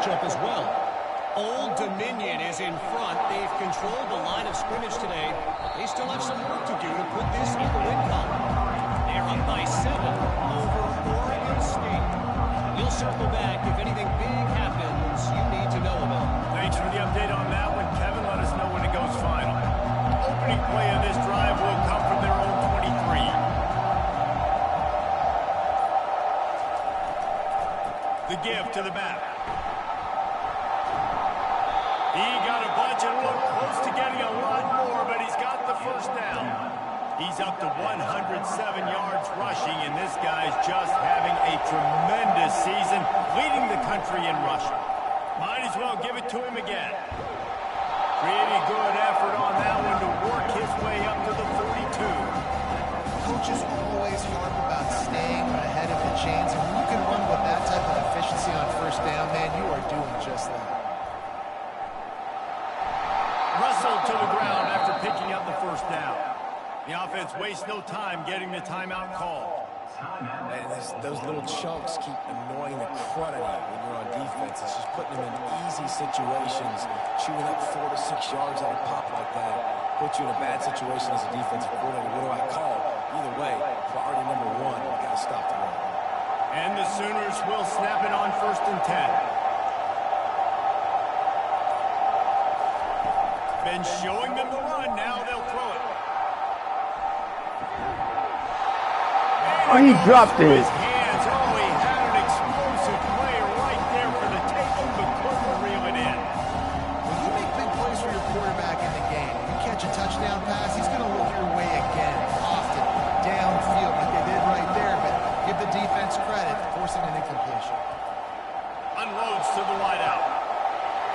matchup as well. Old Dominion is in front. They've controlled the line of scrimmage today, but they still have some work to do to put this in the win column. They're up by 7 over Oregon State. We'll circle back if anything big happens The give to the back. He got a bunch and looked close to getting a lot more, but he's got the first down. He's up to 107 yards rushing, and this guy's just having a tremendous season, leading the country in rushing. Might as well give it to him again. Pretty good effort on that one to work his way up to the 42. Coaches always harp about staying ahead of the chains, and when you can run with that type of efficiency on first down, man, you are doing just that. Russell to the ground after picking up the first down. The offense wastes no time getting the timeout called. And those little chunks keep annoying the crud out of you when you're on defense. It's just putting them in easy situations. Shooting up 4 to 6 yards on a pop like that puts you in a bad situation as a defensive coordinator. What do I call? Either way, priority number one, you got to stop the run. And the Sooners will snap it on 1st and 10. Been showing them the run. Now they'll throw it. Oh, he dropped it. His hands. Oh, he had an explosive play right there for the taking, but couldn't reel it in. When you make big plays for your quarterback in the game, you catch a touchdown pass, he's going to look your way again, often downfield like they did right there, but give the defense credit, forcing an incompletion. Unloads to the wideout.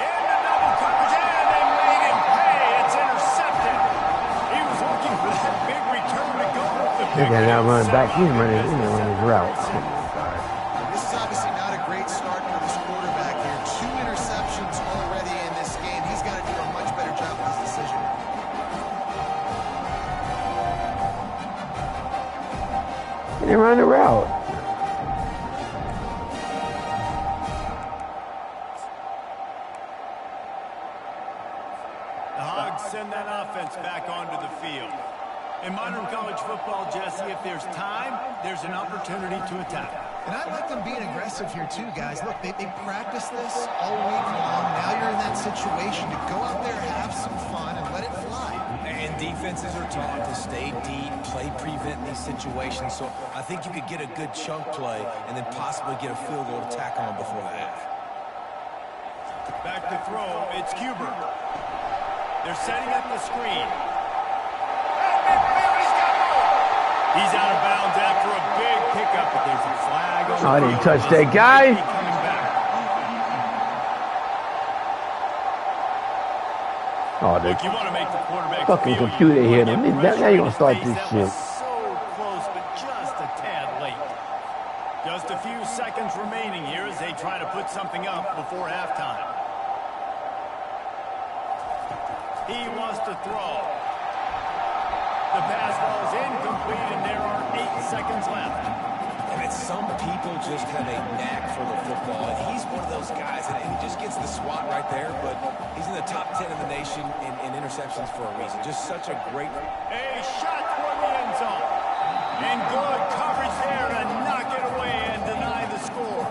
And the double coverage, and they made him pay. It's intercepted. He was looking for that big return to go with the Look at that run back. He's running his route. This is obviously not a great start for this quarterback here. 2 interceptions already in this game. He's got to do a much better job with his decision. They run the route. The Hogs send that offense back onto the field. In modern college football, Jesse, if there's time, there's an opportunity to attack. And I like them being aggressive here too, guys. Look, they practice this all week long. Now you're in that situation to go out there, have some fun, and let it fly. And defenses are taught to stay deep, play prevent in these situations. So I think you could get a good chunk play and then possibly get a field goal to tack on before the half. Back to throw, it's Cuber. They're setting up the screen. He's out of bounds after a big pickup, but there's a flag on the I didn't field. touch that guy. Oh, the Look, you want to make the quarterback fucking feel computer you hit want him. to Now push you're gonna start him. this That shit. was so close, but just a tad late. Just a few seconds remaining here as they try to put something up before halftime. He wants to throw. The pass ball is incomplete, and there are 8 seconds left. And some people just have a knack for the football, and he's one of those guys, and he just gets the swat right there, but he's in the top 10 in the nation in interceptions for a reason. Just such a great... A shot toward the end zone. And good coverage there to knock it away and deny the score.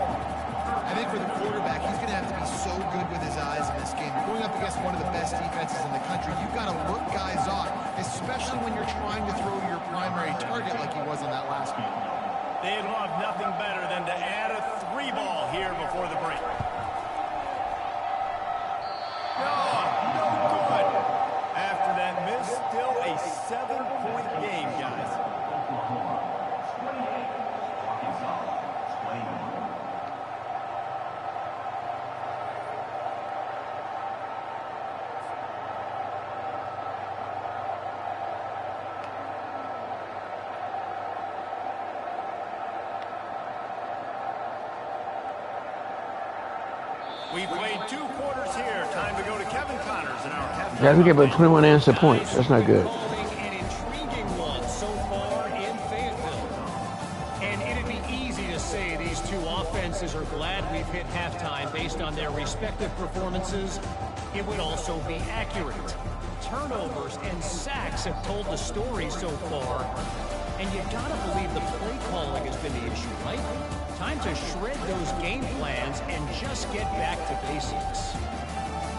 I think for the quarterback, he's going to have to be so good with his eyes in this game. You're going up against one of the best defenses in the country. You've got to look guys off, especially when you're trying to throw to your primary target like he was in that last one. They'd love nothing better than to add a 3-ball here before the break. No good. After that miss, still a 7-point game, guys. We played 2 quarters here. Time to go to Kevin Connors in our halftime. Guys, we get about 21 answer points. That's not good. An intriguing one so far in Fayetteville. And it'd be easy to say these two offenses are glad we've hit halftime based on their respective performances. It would also be accurate. Turnovers and sacks have told the story so far. And you gotta believe the play calling has been the issue, right? Time to shred those game plans and just get back to basics.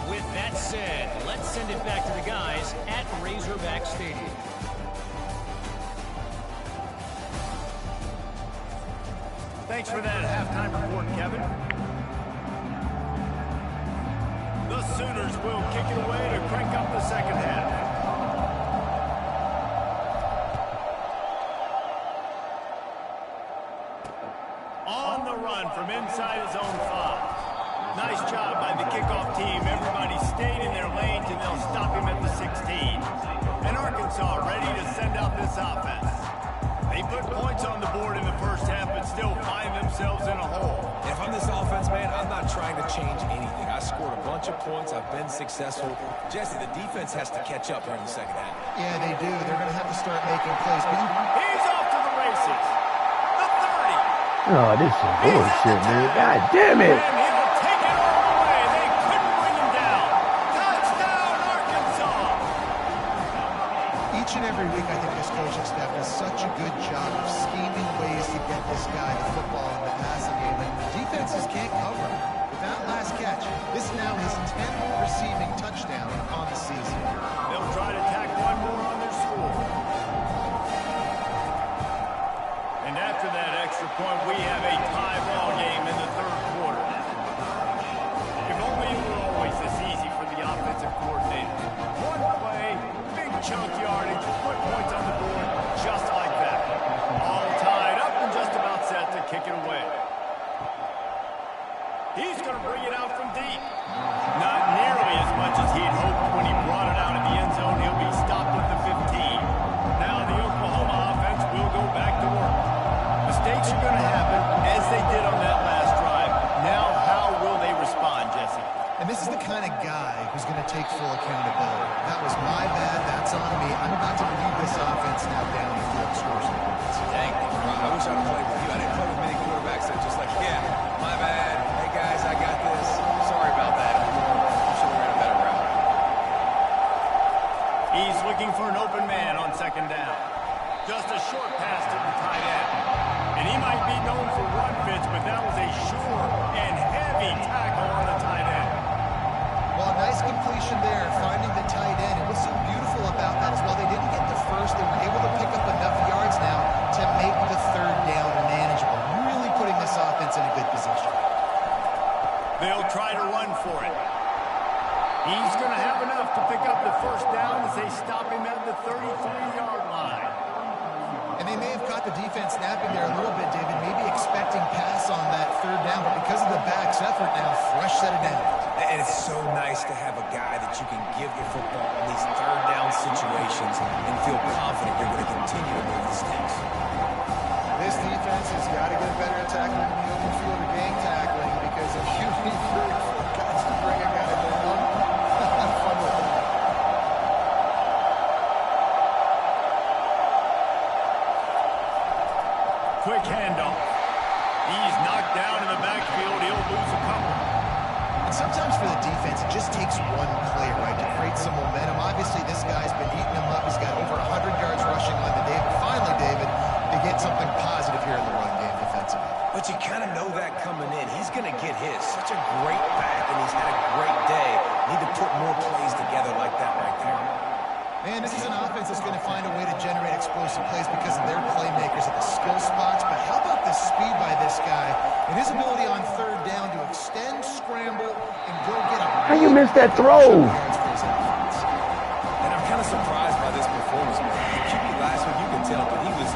With that said, let's send it back to the guys at Razorback Stadium. Thanks for that halftime report, Kevin. will kick it away to crank up the second half. On the run from inside his own 5. Nice job by the kickoff team. Everybody stayed in their lanes, and they'll stop him at the 16. And Arkansas ready to send out this offense. They put points on the board in the first half, but still find themselves in a hole. And if I'm this offense, man, I'm not trying to change anything. I scored a bunch of points. I've been successful. Jesse, the defense has to catch up here in the second half. Yeah, they do. They're going to have to start making plays. He's off to the races. The 30. Oh, this is bullshit, man. God damn it. And he'll take it all the way. They couldn't bring him down. Touchdown, Arkansas. Each and every week, I think this coaching staff does such a good job of scheming ways to get this guy the football in the passing game, and defenses can't cover him. With that last catch, this is now his 10th receiving touchdown on the season. They'll try to tack one more on their score. And after that extra point, we have a tie ball game in the third quarter. If only it were always this easy for the offensive coordinator. One play, big chunk yardage, put points on the board, just like that. All tied up and just about set to kick it away. He's going to bring it out from deep. Not nearly as much as he had hoped when he brought it out of the end zone. He'll be stopped at the 15. Now the Oklahoma offense will go back to work. Mistakes are going to happen, as they did on that last drive. Now, how will they respond, Jesse? And this is the kind of guy who's going to take full accountability. That was my bad. That's on me. I'm about to lead this offense now down the field, score some points. Dang, I wish I would play with you. I didn't play with many quarterbacks that just like, yeah, my bad. Hey, guys, I got this. Sorry about that. I'm sure we ran a better route. He's looking for an open man on second down. Just a short pass to the tight end. And he might be known for run fits, but that was a sure and heavy tackle on the tight end. Well, a nice completion there, finding the tight end. And what's so beautiful about that is while they didn't get the first, they were able to pick up enough yards now to make the third down manageable. Really putting this offense in a good position. They'll try to run for it. He's going to have enough to pick up the first down as they stop him at the 33-yard line. And they may have caught the defense napping there a little bit, David, maybe expecting pass on that third down, but because of the back's effort now, fresh set of downs. And it's so nice to have a guy that you can give the football in these third down situations and feel confident you're going to continue to move the sticks. This defense has got to get better at tackling in the open field or gang tackling, because if you need guys to bring a guy down, have fun with it. Quick handoff. He's knocked down in the backfield. He'll lose a couple. And sometimes for the defense, it just takes one play, right, to create some momentum. Obviously, this guy's been eating them up. He's got over 100 yards rushing on the day. But finally, David, they get something positive here in the run game defensively. But you kind of know that coming in. He's going to get his. Such a great back, and he's had a great day. Need to put more plays together like that right there. Man, this is an offense that's going to find a way to generate explosive plays because of their playmakers at the skill spots. But how about the speed by this guy and his ability on third down to extend, scramble, and go get a... How you missed that throw? And I'm kind of surprised by this performance, man. The QB last week, you can tell, but he was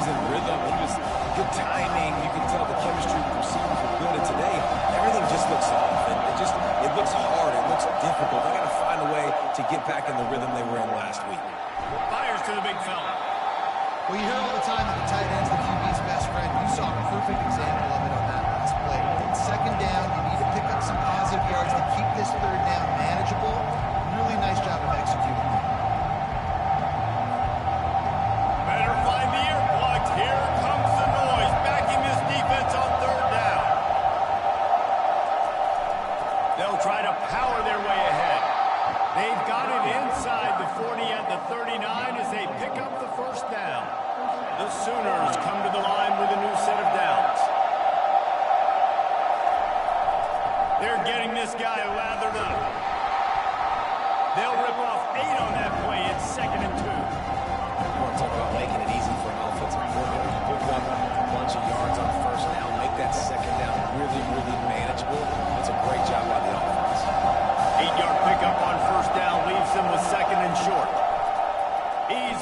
in rhythm. He was good timing. You can tell the chemistry with the receivers were good. And today, everything just looks off. It looks hard. It looks difficult. They got to find a way to get back in the rhythm they were in last week. Fires to the big fella. Well, you hear all the time that the tight end's the QB's best friend. You saw a perfect example of it on that last play. In second down, you need to pick up some positive yards to keep this third down manageable. Really nice job of executing. Better find the earplugs. Here comes the noise. Backing this defense on third down. They'll try to power their way ahead. They've got it inside the 40 and the 39 as they pick up the first down. The Sooners come to the line with a new set of downs. They're getting this guy lathered up. They'll rip off 8 on that play. It's 2nd and 2. You want to talk about making it easy for an offensive coordinator to pick up a bunch of yards on first down, make that second down really, really manageable. That's a great job by the offense. 8-yard pickup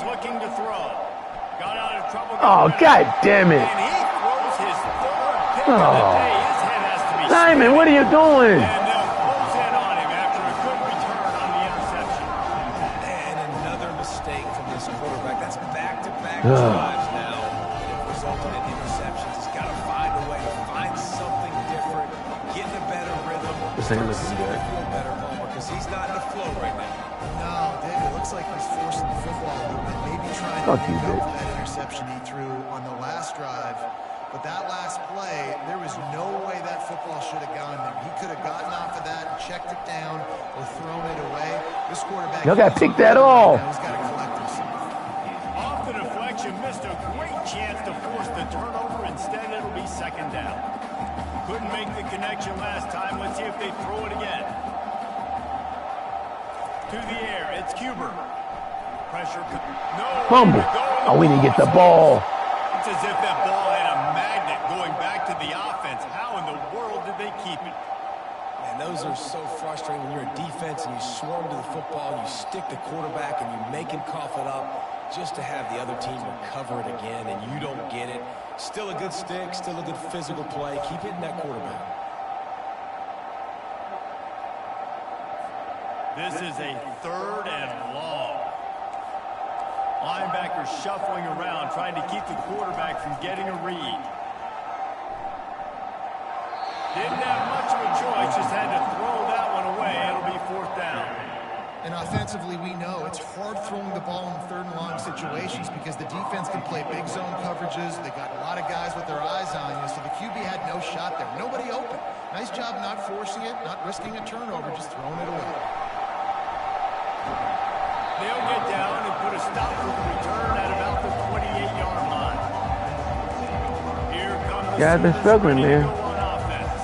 looking to throw. Got out of trouble. Oh, God damn it. And he throws his third pick of the day. His head has to be Lyman, what are you doing? And they'll close in on him after a good return on the interception. And another mistake from this quarterback. That's back-to-back drives now that have resulted in interceptions. He's got to find a way to find something different, get in a better rhythm, This ain't start looking seeing good. it feel better, Homer, because he's not in the flow right now. No, David, it looks like he's forcing the football movement, maybe trying to Fuck you, make up bitch. for that interception he threw on the last drive. But that last play, there was no way that football should have gone there. He could have gotten off of that and checked it down or thrown it away. This quarterback... Y'all got to pick that off. He's got to collect himself. Off the deflection, missed a great chance to force the turnover. Instead, it'll be second down. Couldn't make the connection last time. Let's see if they throw it again. To the air, it's Cuber. Pressure. No. Fumble. Oh, we didn't get the ball. It's as if that ball had a magnet going back to the offense. How in the world did they keep it? And those are so frustrating when you're a defense and you swarm to the football, you stick the quarterback and you make him cough it up just to have the other team recover it again and you don't get it. Still a good stick, still a good physical play. Keep hitting that quarterback. This is a third and long. Linebacker shuffling around, trying to keep the quarterback from getting a read. Didn't have much of a choice, just had to throw that one away. It'll be fourth down. And offensively, we know it's hard throwing the ball in third and long situations because the defense can play big zone coverages. They got a lot of guys with their eyes on you, so the QB had no shot there. Nobody open. Nice job not forcing it, not risking a turnover, just throwing it away. They'll get down and put a stop to the return at about the 28-yard line. Here comes the Yeah, I've been struggling, man. on offense.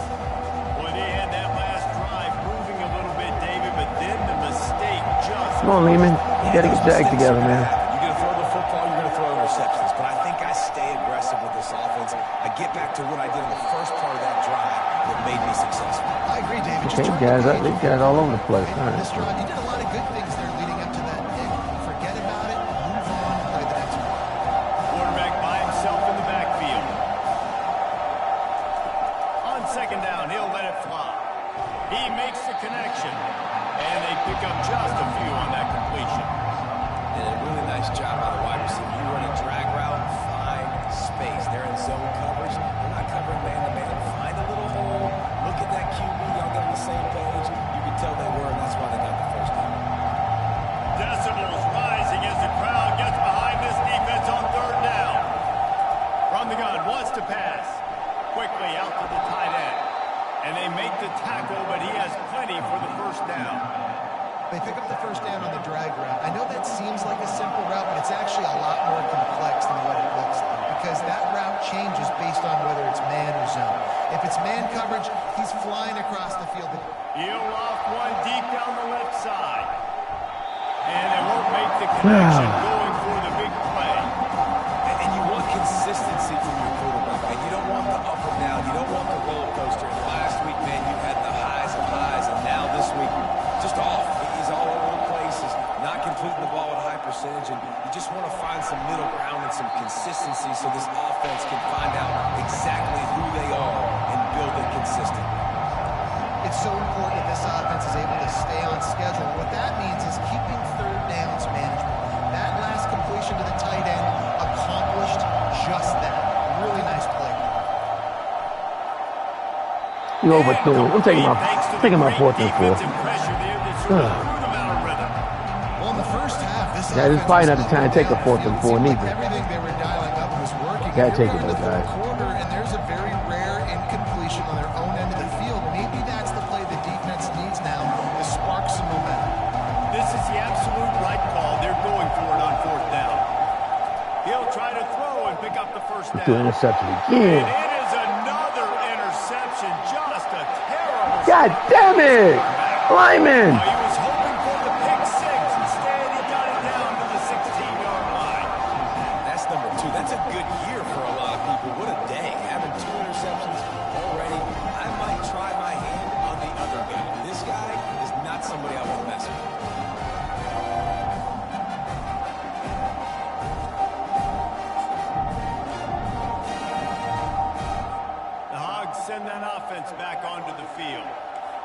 Boy, they had that last drive moving a little bit, David, but then the mistake just... Come on, Lehman. You got to get your act together, man. You're going to throw the football, you're going to throw interceptions. But I think I stay aggressive with this offense. I get back to what I did in the first part of that drive that made me successful. I agree, David. Okay, these guys all over the place. All right. This drive, you did a lot of good things there leading up to that pick. Forget about it, move on, and play the next one. Quarterback by himself in the backfield. On second down, he'll let it fly. He makes the connection. And they pick up just a few on that completion. And a really nice job by the wide receiver. You run a drag route, find space. They're in zone coverage. They're not covering man-to-man. Find a little hole. Look at that QB. Y'all get on the same page. You can tell they were, and that's why they got the first down. Decibels rising as the crowd gets behind this defense on third down. From the gun, wants to pass. Quickly out to the tight end. And they make the tackle, but he has plenty for the first down. They pick up the first down on the drag route. I know that seems like a simple route, but it's actually a lot more complex than what it looks like because that route changes based on whether it's man or zone. If it's man coverage, he's flying across the field. He'll off one deep down the left side. And they won't make the connection going for the big play. And you want consistency from your quarterback, man. You don't want the up and down. You don't want the roller coaster. And last week, man, you had the highs of highs, and now this week, just off. He's all over the place. He's not completing the ball at a high percentage, and you just want to find some middle ground and some consistency so this offense can find out exactly who they are and build it consistently. It's so important that this offense is able to stay on schedule. What that means is keeping third downs manageable. That last completion to the tight end accomplished just that. Really nice play. You overthrew him. I'm taking my fourth and four. Well, in the first half, this Yeah, this is probably not the time to take a fourth and four neither. Everything they were dialing up was working. Gotta take it, They're though, in the guys. quarter, and there's a very rare incompletion on their own end of the field. Maybe that's the play the defense needs now to spark some momentum. This is the absolute right call. They're going for it on fourth down. He'll try to throw and pick up the first down. Do interception And again. it is another interception. Just a terrible... God damn it! Lyman! He was hoping for the pick six. Instead, he got it down to the 16-yard line. That's number 2. That's a good year for a lot of people. What a day. Having 2 interceptions already. I might try my hand on the other guy. This guy is not somebody I want to mess with. field.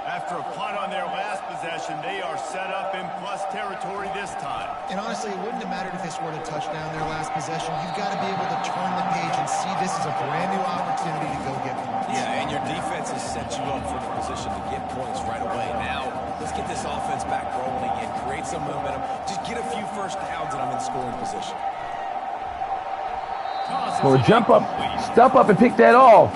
After a punt on their last possession, they are set up in plus territory this time. And honestly, it wouldn't have mattered if they scored a touchdown their last possession. You've got to be able to turn the page and see this as a brand new opportunity to go get points. Yeah, and your defense has set you up for the position to get points right away. Now, let's get this offense back rolling and create some momentum. Just get a few first downs and I'm in scoring position. Well, jump up, step up and pick that off.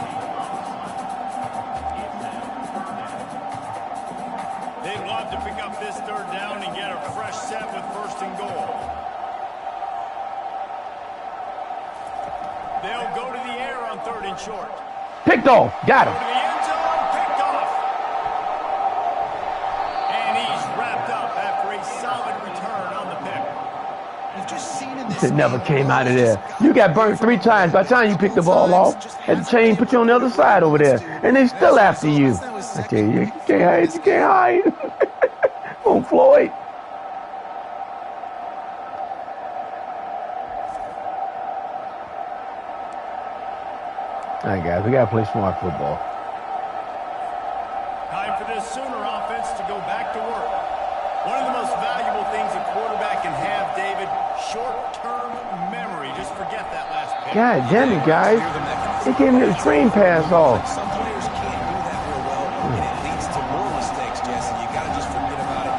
They'd love to pick up this third down and get a fresh set with first and goal. They'll go to the air on third and short. Picked off. Got him. Go to the end zone, picked off. And he's wrapped up after a solid return on the pick. We've just seen in this It never came out of there. You got burnt 3 times. By the time you picked the ball off, had the chain put you on the other side over there, and they still after you. I tell you, you can't hide. You can't hide. Come on, Floyd. All right, guys, we gotta play smart football. Time for this Sooner offense to go back to work. One of the most valuable things a quarterback can have, David, short-term memory. Just forget that last pick. God damn it, guys. They can't even get the screen pass off. Some players can't do that real well, and it leads to more mistakes, Jesse. You got to just forget about it.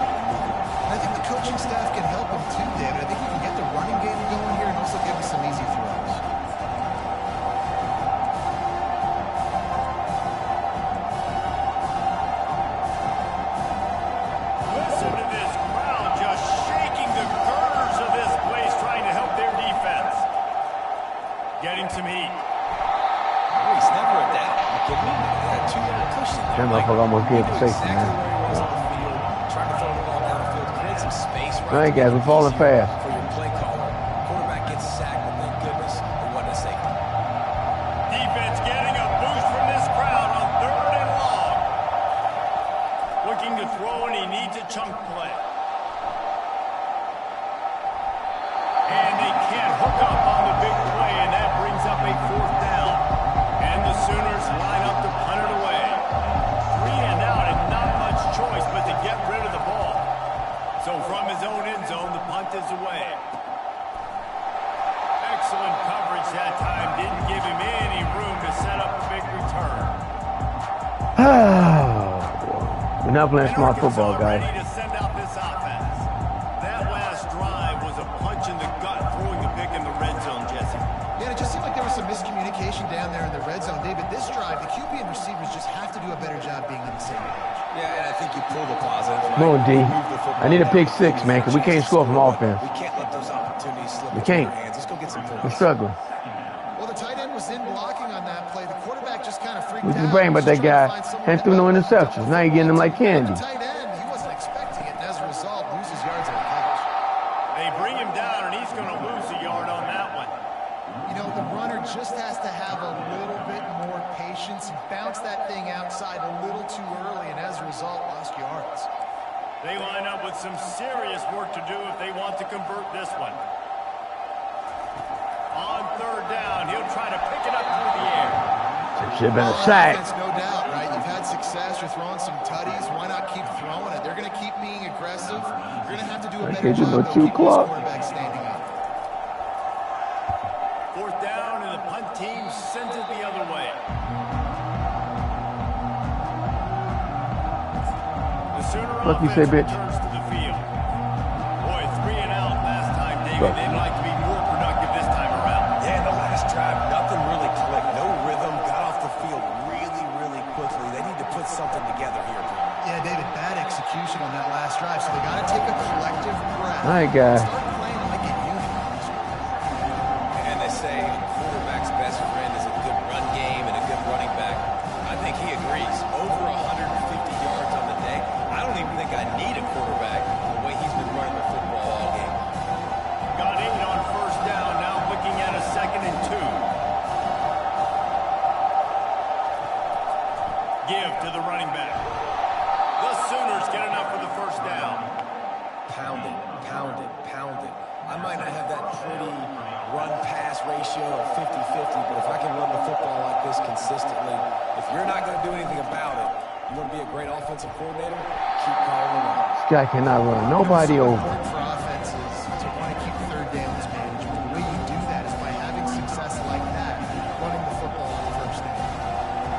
I think the coaching staff can help them too, David. I think you can get the running game going here and also give us some easy throws. Listen to this crowd just shaking the girders of this place, trying to help their defense. Getting some heat. Oh, he's never a doubt. You kidding me? They had 2-yard push in there. That motherfucker almost gave the safety, Exactly man. where he was on the field, trying to throw the ball downfield, create some space. All right, guys, we're falling fast. For your play caller, quarterback gets sacked, but thank goodness it wasn't a safety. Defense getting a boost from this crowd on third and long. Looking to throw, and he needs a chunk play. And they can't hook up on the big play, and that brings up a fourth down. And the Sooners line up to punt it away. 3 and out, and not much choice but to get rid of the ball. So from his own end zone, the punt is away. Excellent coverage that time. Didn't give him any room to set up a big return. We're not playing And smart Arkansas football, guys. ready to send out this offense. That last drive was a punch in the gut, throwing the pick in the red zone, Jesse. Yeah, it just seemed like there was some miscommunication down there in the red zone. David, this drive, the QB and receivers just have to do a better job being on the same page. Yeah, and I think you pull the positive. Right? Come on, D. Move the football I need a pick down. 6, man, because we can't score from offense. We can't let those opportunities slip We through can't. our hands. Let's go get some We're points. struggling. Well, the tight end was in blocking on that play. The quarterback just kind of freaked We out. just bragging about that guy. Hadn't threw no interceptions. Now you're getting them like candy. The tight end, he wasn't expecting it, and as a result, loses yards on coverage. They bring him down, and he's going to lose a yard on that one. You know, the runner just has to have a little bit more patience. He bounced that thing outside a little too early, and as a result, lost yards. They line up with some serious work to do if they want to convert this one. On third down, he'll try to pick it up through the air. Should have been a sack. Offense, no doubt, right? You've had success. You're throwing some tutties. Why not keep throwing it? They're going to keep being aggressive. You're going to have to do a better Okay, job no of two keeping this clock. quarterback standing up. Fourth down, and the punt team sends it the other way. The Sooner What you offense say, bitch? returns to the field. Boy, 3 and out last time, David. Fuck. They'd like to be more productive this time around. Yeah, in the last drive, nothing really clicked. No rhythm. Got off the field really, really quickly. They need to put something together here, Jim. Yeah, David, bad execution on that last drive. So they got to take a collective breath. All right, guys. Start playing like a unit. And they say a quarterback's best friend is a good run game and a good running back. I think he agrees. Over 150 yards on the day. I don't even think I need a quarterback the way he's been running the football all game. Got 8 on first down, now looking at a 2nd and 2. Give to the running back. The Sooners get enough for the first down. Pound it, pound it, pound it. I might not have that pretty run-pass ratio of 50-50, but if I can run the football like this consistently, if you're not going to do anything about it, you want to great offensive coordinator, keep calling them out. This guy cannot run nobody over. Important for offenses to want to keep third downs management. The way you do that is by having success like that, running the football on first down.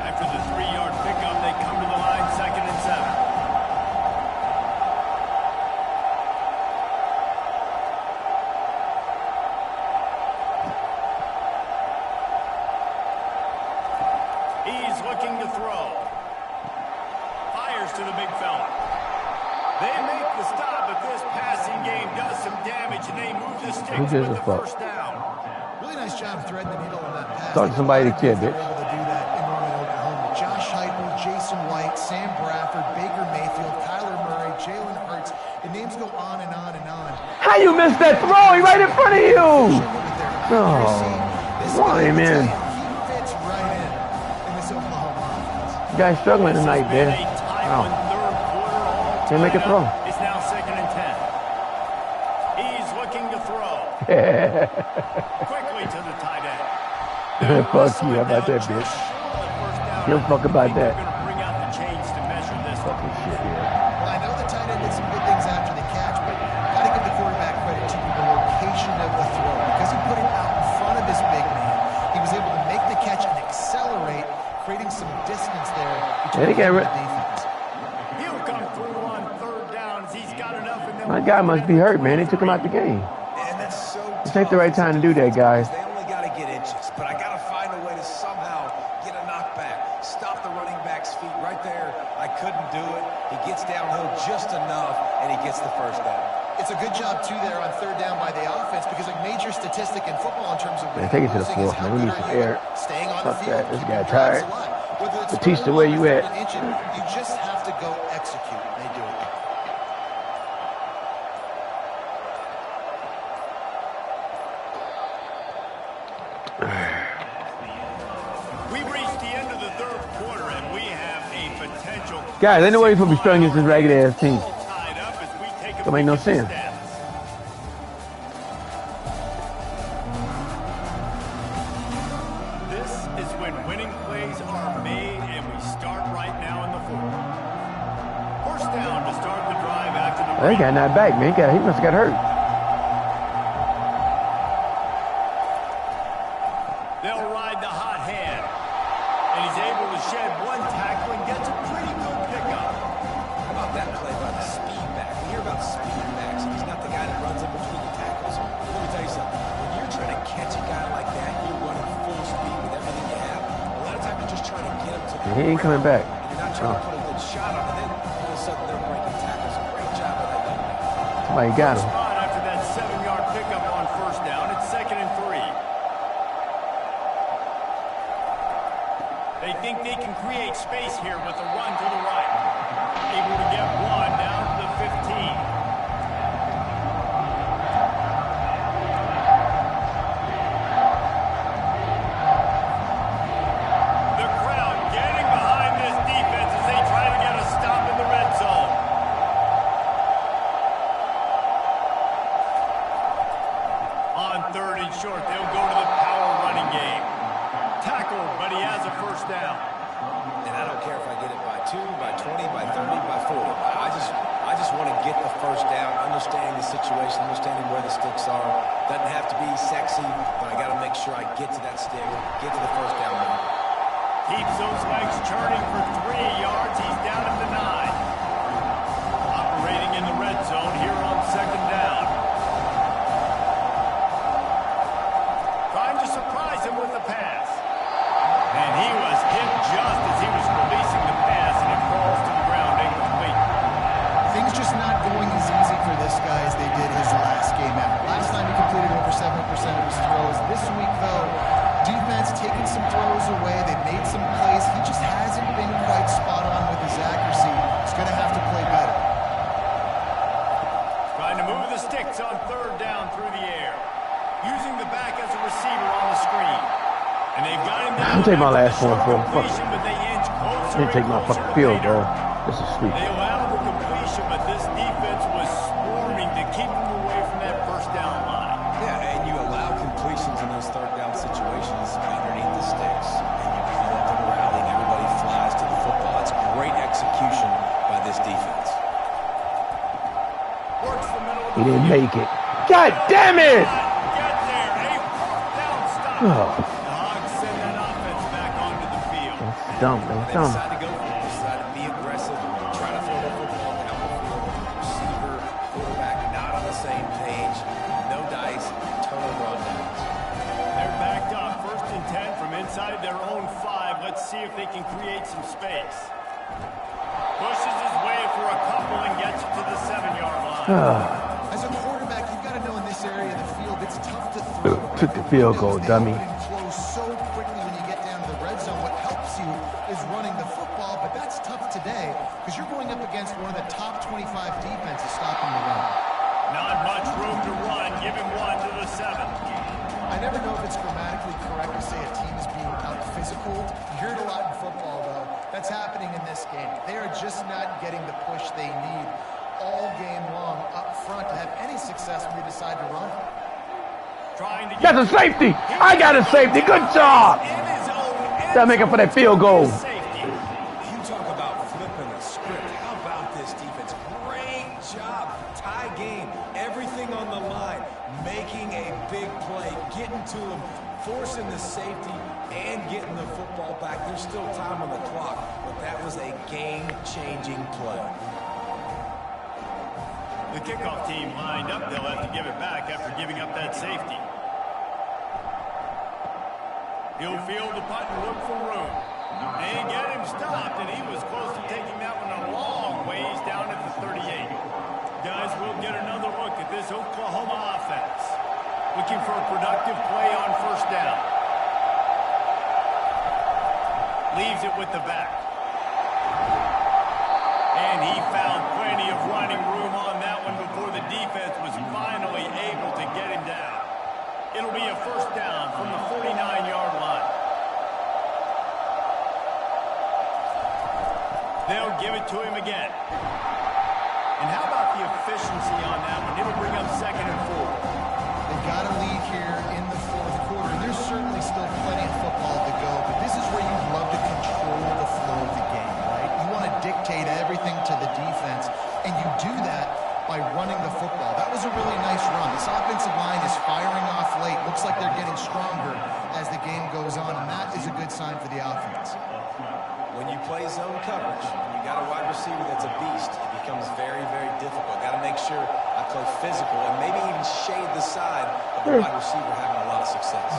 After the 3-yard pickup, they come to the line, 2nd and 7. He's looking to throw. Fires to the big fella. They make the stop, but this passing game does some damage, and they move the sticks with the first down. Really nice job threading the needle on that pass. Talk to somebody to kid, They bitch. were able to do that in Norman, Oklahoma. Josh Heupel, Jason White, Sam Bradford, Baker Mayfield, Kyler Murray, Jalen Hurts. The names go on and on and on. How you missed that throw? He right in front of you. Oh, man. He fits right in this Oklahoma offense. You guys struggling tonight, man. Wow. Can't make a throw. It's now 2nd and 10. He's looking to throw. Quickly to the tight end. Fuck you. How about that, bitch? Give a fuck about that. They're going to bring out the chains to measure this. Fucking shit, yeah. Well, I know the tight end did some good things after the catch, but got to give the quarterback credit to the location of the throw. Because he put it out in front of this big man, he was able to make the catch and accelerate, creating some distance there between the defense. He'll come through on 3rd downs. He's got enough in them. My guy must be hurt, man. They took him out the game. And that's so This ain't the right time to do that, guys. They only got to get inches, but I got to find a way to somehow get a knockback. Stop the running back's feet right there. I couldn't do it. He gets downhill just enough, and he gets the first down. It's a good job, too, there on 3rd down by the offense because a major statistic in football in terms of Man, take it to the losing is 4th, how man. We good need some are you air. staying on Fuck the field. that. This Keeping guy drives alive. tired. Whether it's Batista, 3rd where or you 3rd at? and inches, you just have to go execute. They do it. We've reached the end of the 3rd quarter, and we have a potential. Guys, ain't no way for me struggling against this ragged ass team. Tied up as we take a Don't make no peek at the sense. stats. This is when winning plays are made, and we start right now in the 4th. First down to start the drive after the They got knocked back, man. He must have got hurt. They'll ride the hot hand. And he's able to shed one tackle and gets a pretty good pickup. How about that play by the speed back? We hear about speed backs. He's not the guy that runs in between the tackles. Let me tell you something. When you're trying to catch a guy like that, you're running full speed with everything you have. A lot of times you're just trying to get him to the He ain't coming back. and you're not trying to put a good shot on it. Then all of a sudden they're breaking tackles. Great job by that young man. Somebody got him. Spot after that 7-yard pickup on first down. It's 2nd and 3. They think they can create space here with a run to the right. Able to get one down to the 15. The crowd getting behind this defense as they try to get a stop in the red zone. On 3rd and short, they'll go to the power running game. Tackle, but he has a first down. And I don't care if I get it by 2, by 20, by 30, by 40. I just want to get the first down, understanding the situation, understanding where the sticks are. Doesn't have to be sexy, but I got to make sure I get to that stick, get to the first down mark. Keeps those legs churning for 3 yards. He's down at the 9. Operating in the red zone here on 2nd down. Trying to surprise him with the pass. And he was hit just as he was releasing the pass, and it falls to the ground incomplete. Things just not going as easy for this guy as they did his last game out. Last time he completed over 70% of his throws. This week, though, defense taking some throws away. They made some plays. He just hasn't been quite spot on with his accuracy. He's going to have to play better. Trying to move the sticks on 3rd down through the air. Using the back as a receiver on the screen. And they've got him down. I'll take my last one, bro. Fuck. Completion, but they inch closer Didn't take my and closer fucking field, later. bro. This is stupid. They allowed the completion, but this defense was swarming to keep them away from that first down line. Yeah, and you allow completions in those 3rd down situations underneath the sticks, and you call up and rallying. Everybody flies to the football. It's great execution He didn't make it. God damn it! Get there. A fourth down stop. Oh, The Hogs send that offense back onto the field. that's dumb. That's They dumb. decide to go for it. Decide to be aggressive, try to throw the football down the field. Receiver, quarterback, not on the same page. No dice, turnover on downs. They're backed up. 1st and 10 from inside their own 5. Let's see if they can create some space. Pushes his way for a couple and gets it to the 7-yard line. As a quarterback, you've got to know in this area of the field, it's tough to throw. Took the field goal, They dummy. open and close so quickly when you get down to the red zone. What helps you is running the football, but that's tough today because you're going up against one of the top 25 defenses stopping the run. Not much room to run. Give him 1 to the 7. I never know if it's grammatically correct to say a team is being out physical. You hear it a lot in football, though. That's happening in this game. They are just not getting the push they need all game long up front to have any success when they decide to run. Trying to get That's a safety. I got a safety. Good job. in his own end That make it for that field goal. safety. You talk about flipping the script. How about this defense? Great job. Tie game. Everything on the line. Making a big play. Getting to him. Forcing the safety and getting the football back. There's still time on the clock, but that was a game-changing play. The kickoff team lined up. They'll have to give it back after giving up that safety. He'll field the punt and look for room. They get him stopped, and he was close to taking that one a long ways down at the 38. Guys, we'll get another look at this Oklahoma offense. Looking for a productive play on 1st down. Leaves it with the back. And he found plenty of running room on that one before the defense was finally able to get him down. It'll be a 1st down from the 49-yard line. They'll give it to him again. And how about the efficiency on that one? It'll bring up 2nd and 4. They've got a lead here in the 4th quarter. There's certainly still plenty of football to go, but this is where you'd love to control the flow of the game, right? You want to dictate everything to the defense, and you do that by running the football. That was a really nice run. This offensive line is firing off late. Looks like they're getting stronger as the game goes on, and that is a good sign for the offense. When you play zone coverage, and you got a wide receiver that's a beast, it becomes very, very difficult. Got to make sure I play physical and maybe even shade the side of the wide receiver having a lot of success.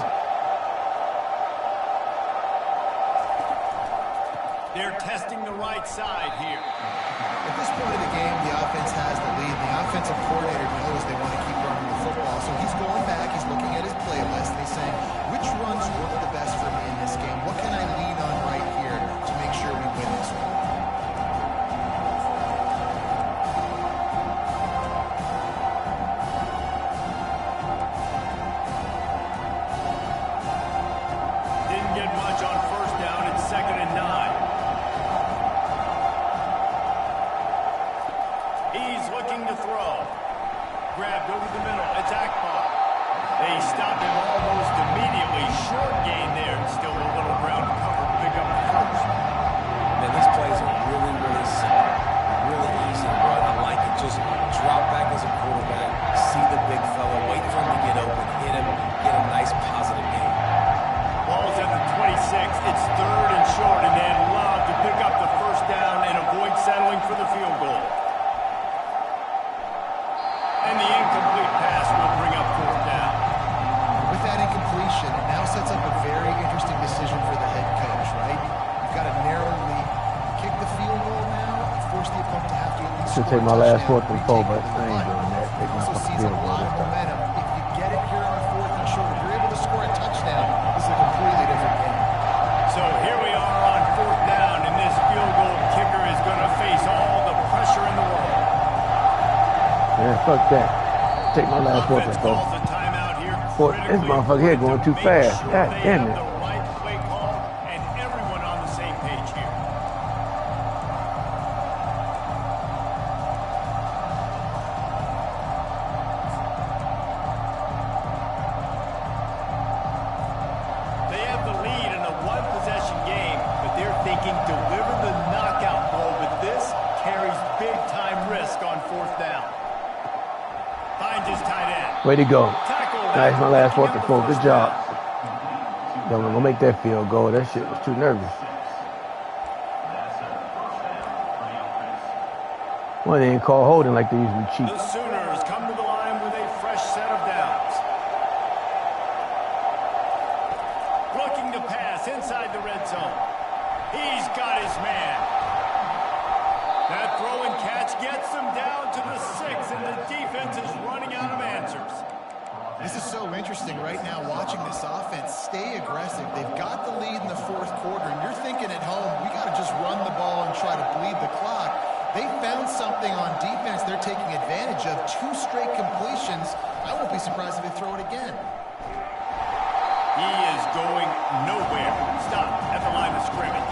They're testing the right side here. At this point of the game, the offense has the lead. The offensive coordinator knows they want to keep running the football, so he's going back, he's looking at his playlist, and he's saying, which runs work the best for me in this game? What can I lean on right here to make sure we win this one? Didn't get much on 1st down. It's 2nd and 9. He's looking to throw. Grabbed over the middle. Attack ball. They stop him almost immediately. Short gain there. Still a little ground cover to pick up the 1st. Man, these plays are really, really simple. Really easy to run. I like it. Just drop back as a quarterback. See the big fella. Wait for him to get open. Hit him. Get a nice positive gain. Ball's at the 26. It's 3rd and short, and they'd love to pick up the 1st down and avoid settling for the field goal. And the incomplete pass will bring up 4th down. With that incompletion, it now sets up a very interesting decision for the head coach, right? You've got a narrow lead. Kick the field goal now and force the opponent to have to at least Should score take a my last touchdown 4th and to 4, retake but over the I ain't line. doing that. Take my Also fucking sees a field goal lot this of time. momentum. If you get it here on 4th and short, if you're able to score a touchdown, this is a completely different game. So here we are on 4th down, and this field goal kicker is going to face all the pressure in the world. Yeah, fuck that. Take my last 4th Offense and 4. calls a timeout here. This motherfucker here going too fast. God damn it. The right play call, and everyone on the same page here. They have the lead in a one-possession game, but they're thinking deliver the knockout ball, but this carries big-time risk on 4th down. Way to go. Tackle Nice, my last fourth and picking four. up the Good first job. down. Don't gonna make that field goal. That shit was too nervous. Well, they ain't call holding like they usually cheat. The Sooners come to the line with a fresh set of downs. Looking to pass inside the red zone. He's got his man. That throw and catch gets them down to the 6, and the defense is running out of answers. This is so interesting right now watching this offense stay aggressive. They've got the lead in the fourth quarter, and you're thinking at home, we got to just run the ball and try to bleed the clock. They found something on defense they're taking advantage of. 2 straight completions. I won't be surprised if they throw it again. He is going nowhere. Stop at the line of scrimmage.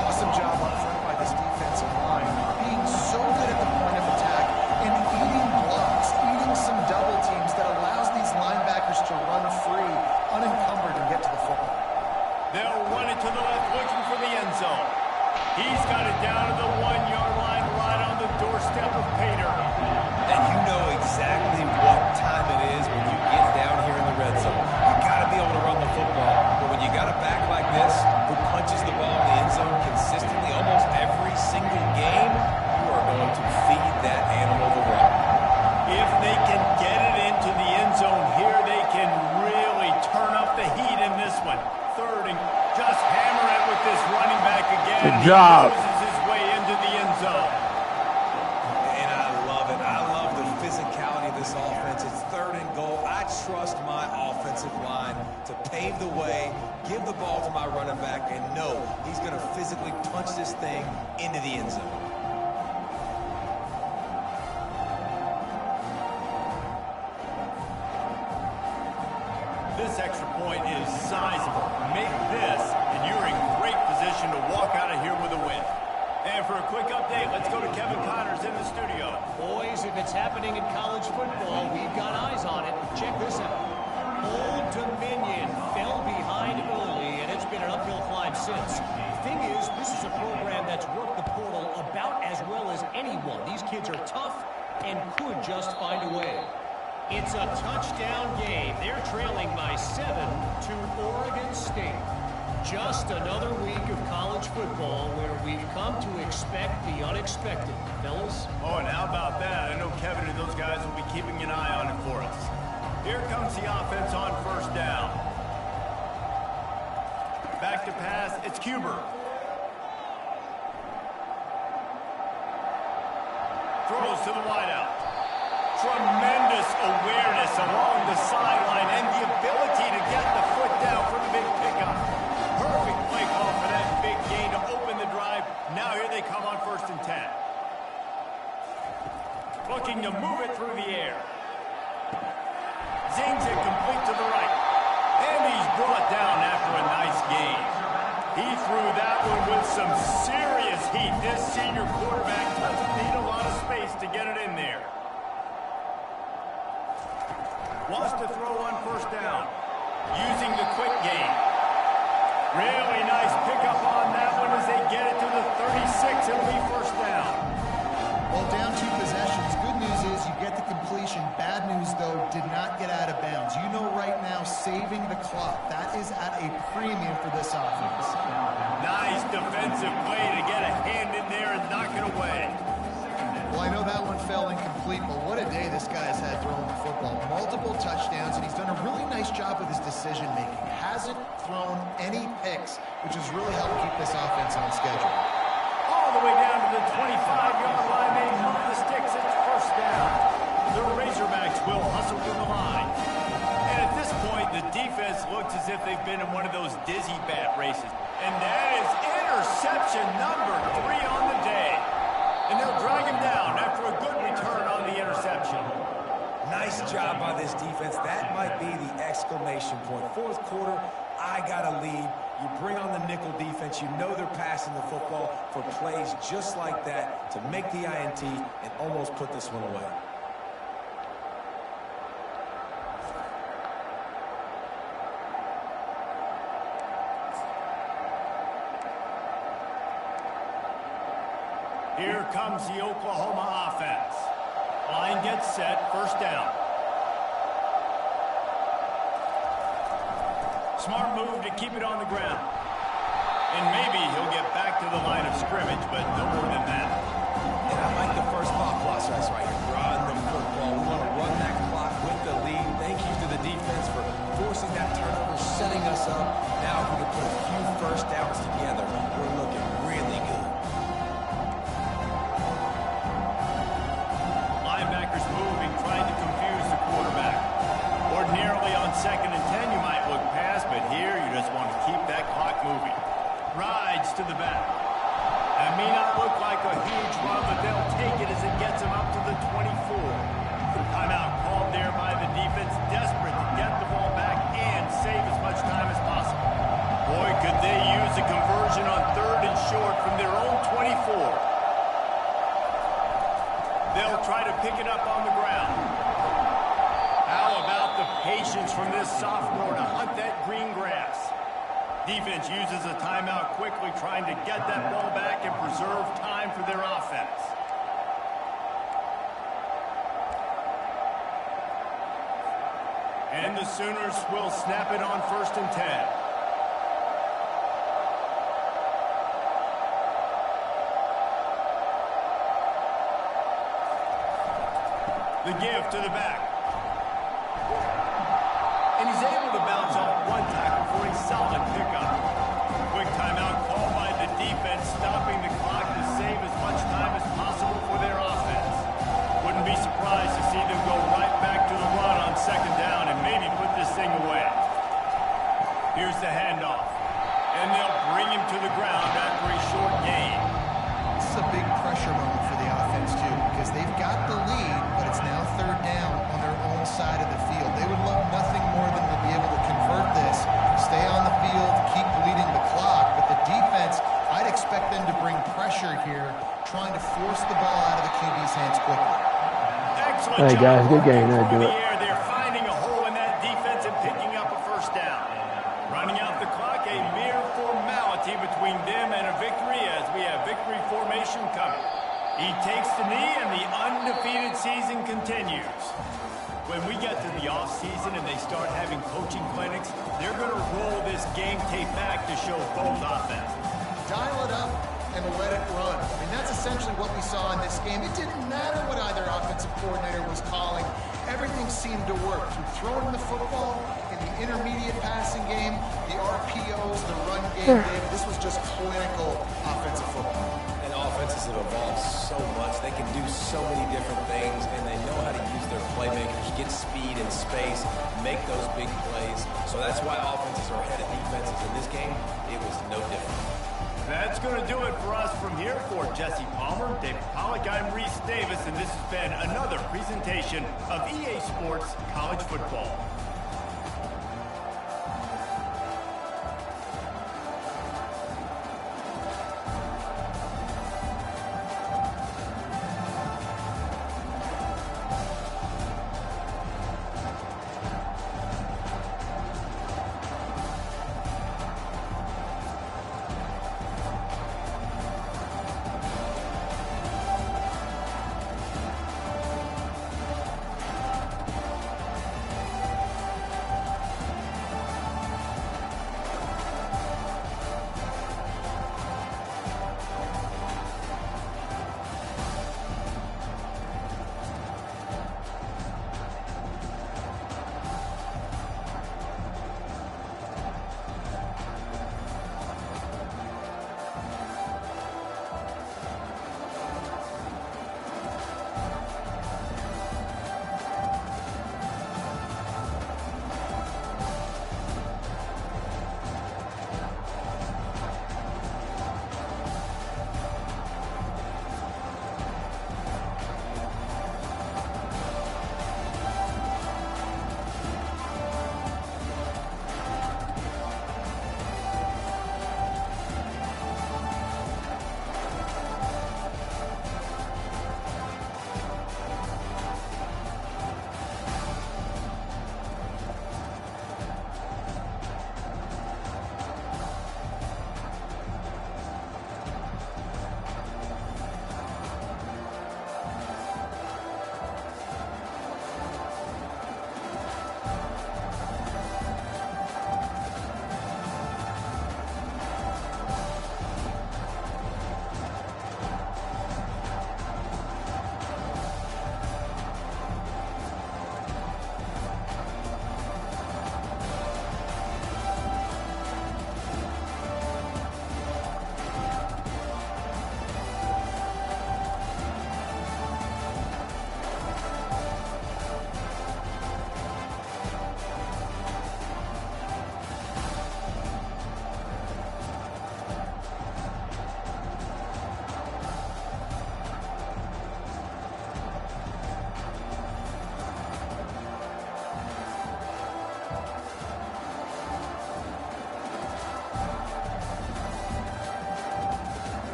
Awesome job up front by this defensive line. Being so good at the point of attack and eating blocks, eating some double teams that allows these linebackers to run free, unencumbered, and get to the football. They'll run it to the left, looking for the end zone. He's got it down to the 1-yard line, right on the doorstep of Pater. And you know exactly what time it is when you get down here in the red zone. You got to be able to run the football. But when you got a back like this who punches the ball in the end zone consistently almost every single game, you are going to feed that animal the rock. If they can get it into the end zone here, they can really turn up the heat in this one. Third and just hammer it with this running back again. Good job. He loses his way into the end zone. And I love it. I love the physicality of this offense. It's 3rd and goal. I trust my offensive line to pave the way, give the ball to my running back, and know he's going to physically punch this thing into the end zone. This extra point is sizable. Make this, and you're in great position to walk out of here with a win. And for a quick update, let's go to Kevin Connors in the studio. Boys, if it's happening in college football, we've got eyes on it. Check this out. Old Dominion fell behind early, and it's been an uphill climb since. Thing is, this is a program that's worked the portal about as well as anyone. These kids are tough and could just find a way. It's a touchdown game. They're trailing by 7 to Oregon State. Just another week of college football where we've come to expect the unexpected, fellas. Oh, and how about that? I know Kevin and those guys will be keeping an eye on it for us. Here comes the offense on first down. Back to pass, it's Cuber. Throws to the wideout. Tremendous awareness along the sideline and the ability to get the foot down for the big pickup. Perfect play call for that big gain to open the drive. Now here they come on 1st and 10. Looking to move it through the air. Zings it complete to the right. And he's brought down after a nice gain. He threw that one with some serious heat. This senior quarterback doesn't need a lot of space to get it in there. Wants to throw on 1st down. Using the quick game. Really nice pickup on that one as they get it to the 36. It'll be 1st down. Well, down 2 possessions. Good news is you get the completion. Bad news, though, did not get out of bounds. You know right now, saving the clock. That is at a premium for this offense. Nice defensive play to get a hand in there and knock it away. Well, I know that one fell incomplete, but what a day this guy has had throwing the football. Multiple touchdowns, and he's done a really nice job with his decision-making. Hasn't thrown any picks, which has really helped keep this offense on schedule. All the way down to the 25-yard line. They move the sticks. It's 1st down. The Razorbacks will hustle to the line. And at this point, the defense looks as if they've been in one of those dizzy bat races. And that is interception number 3 on the day. And they'll drag him down after a good return on the interception. Nice job by this defense. That might be the exclamation point. 4th quarter, I got a lead. You bring on the nickel defense. You know they're passing the football for plays just like that to make the INT and almost put this one away. Here comes the Oklahoma offense. Line gets set, 1st down. Smart move to keep it on the ground. And maybe he'll get back to the line of scrimmage, but no more than that. And I like the first thought process right here. Run the football. We want to run that clock with the lead. Thank you to the defense for forcing that turnover, setting us up. Now if we can put a few first downs together, we're looking really good. Linebackers moving, trying to confuse the quarterback. Ordinarily on 2nd and 10, you might look past, but here you just want to keep that clock moving. Rides to the back. That may not look like a huge run, but they'll take it as it gets them up to the 24. Timeout called there by the defense, desperate to get the ball back and save as much time as possible. Boy, could they use a conversion on 3rd and short from their own 24. They'll try to pick it up on the ground. How about the patience from this sophomore to hunt that green grass? Defense uses a timeout quickly, trying to get that ball back and preserve time for their offense. And the Sooners will snap it on 1st and 10. The give to the back. And he's able to bounce off one tackle for a solid pickup. Quick timeout called by the defense, stopping the clock to save as much time as possible for their offense. Wouldn't be surprised to see them go right back to the run on 2nd down and maybe put this thing away. Here's the handoff. And they'll bring him to the ground after a short gain. This is a big pressure moment for the offense, too, because they've got the lead, but it's now 3rd down on their own side of the field. They would love nothing more than to be able to convert this, stay on the field, keep bleeding the clock. But the defense, I'd expect them to bring pressure here, trying to force the ball out of the QB's hands quickly. Excellent Hey, job. guys, good game. There, do it. They're finding a hole in that defense and picking up a 1st down. Running out the clock, a mere formality between them and a victory as we have victory formation coming. He takes the knee and the undefeated season continues. When we get to the offseason and they start having coaching clinics, they're going to roll this game tape back to show both offenses. Dial it up and let it run. I mean, that's essentially what we saw in this game. It didn't matter what either offensive coordinator was calling. Everything seemed to work. Through throwing the football, in the intermediate passing game, the RPOs, the run game, David, this was just clinical offensive football. And offenses have evolved so much. They can do so many different things, and they know how to use their playmakers, get speed and space, make those big plays. So that's why offenses are ahead of defenses. In this game, it was no different. That's going to do it for us from here. For Jesse Palmer, David Pollack, I'm Reese Davis, and this has been another presentation of EA Sports College Football.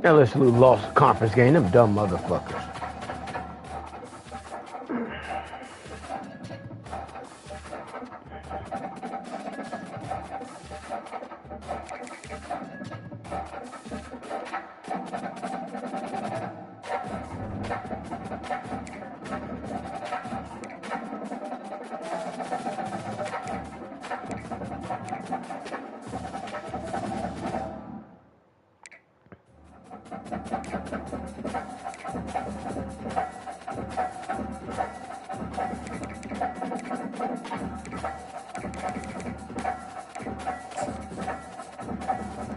LSU lost the conference game. Them dumb motherfuckers.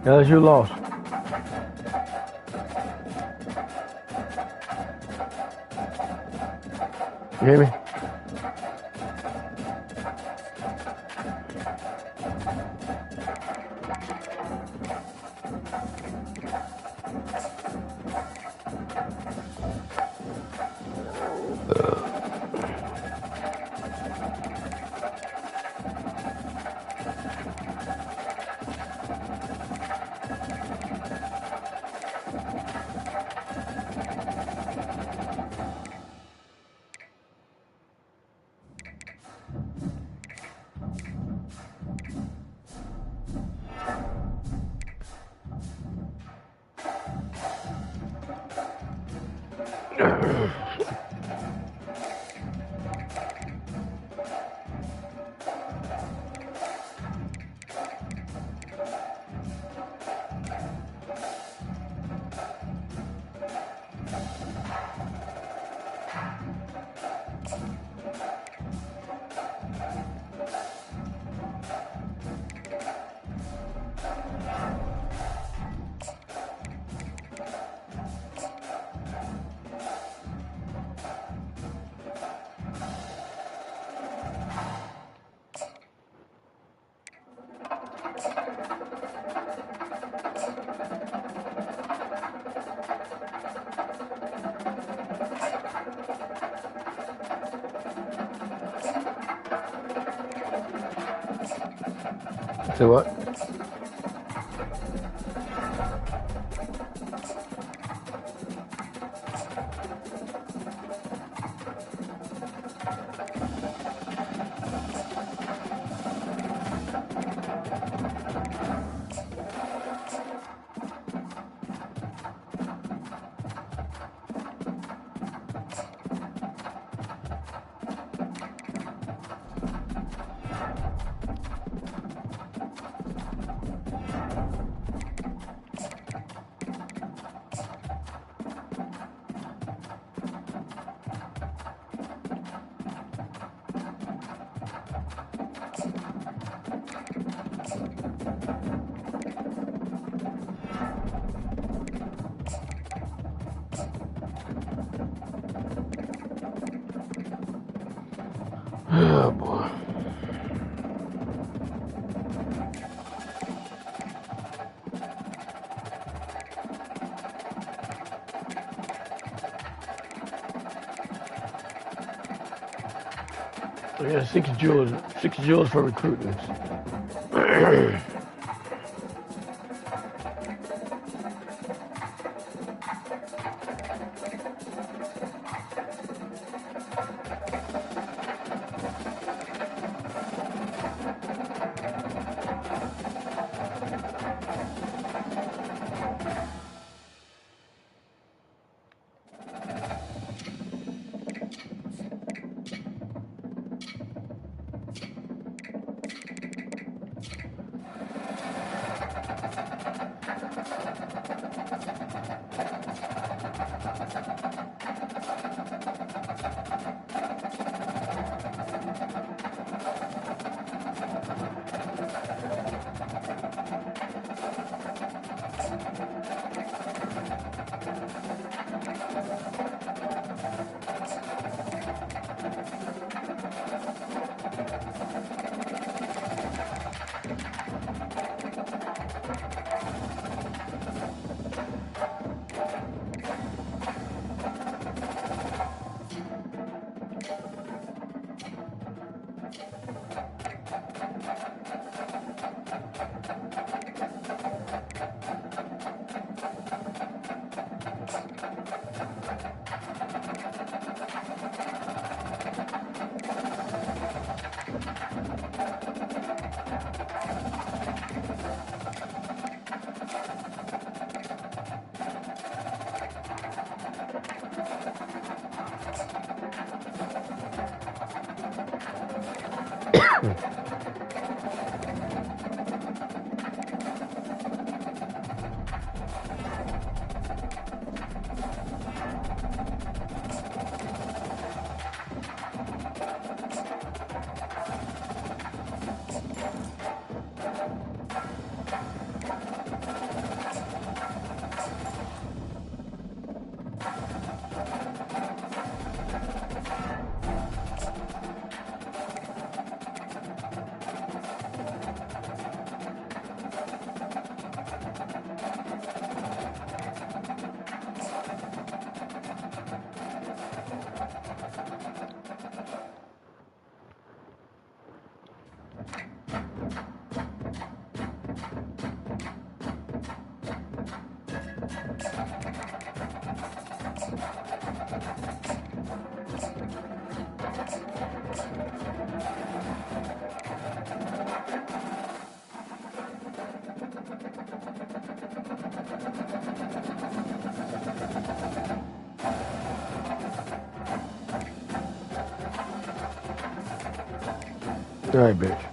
LSU lost. You hear me? Say what? Oh, boy. Yeah, 6 jewels for recruitment. All right, bitch.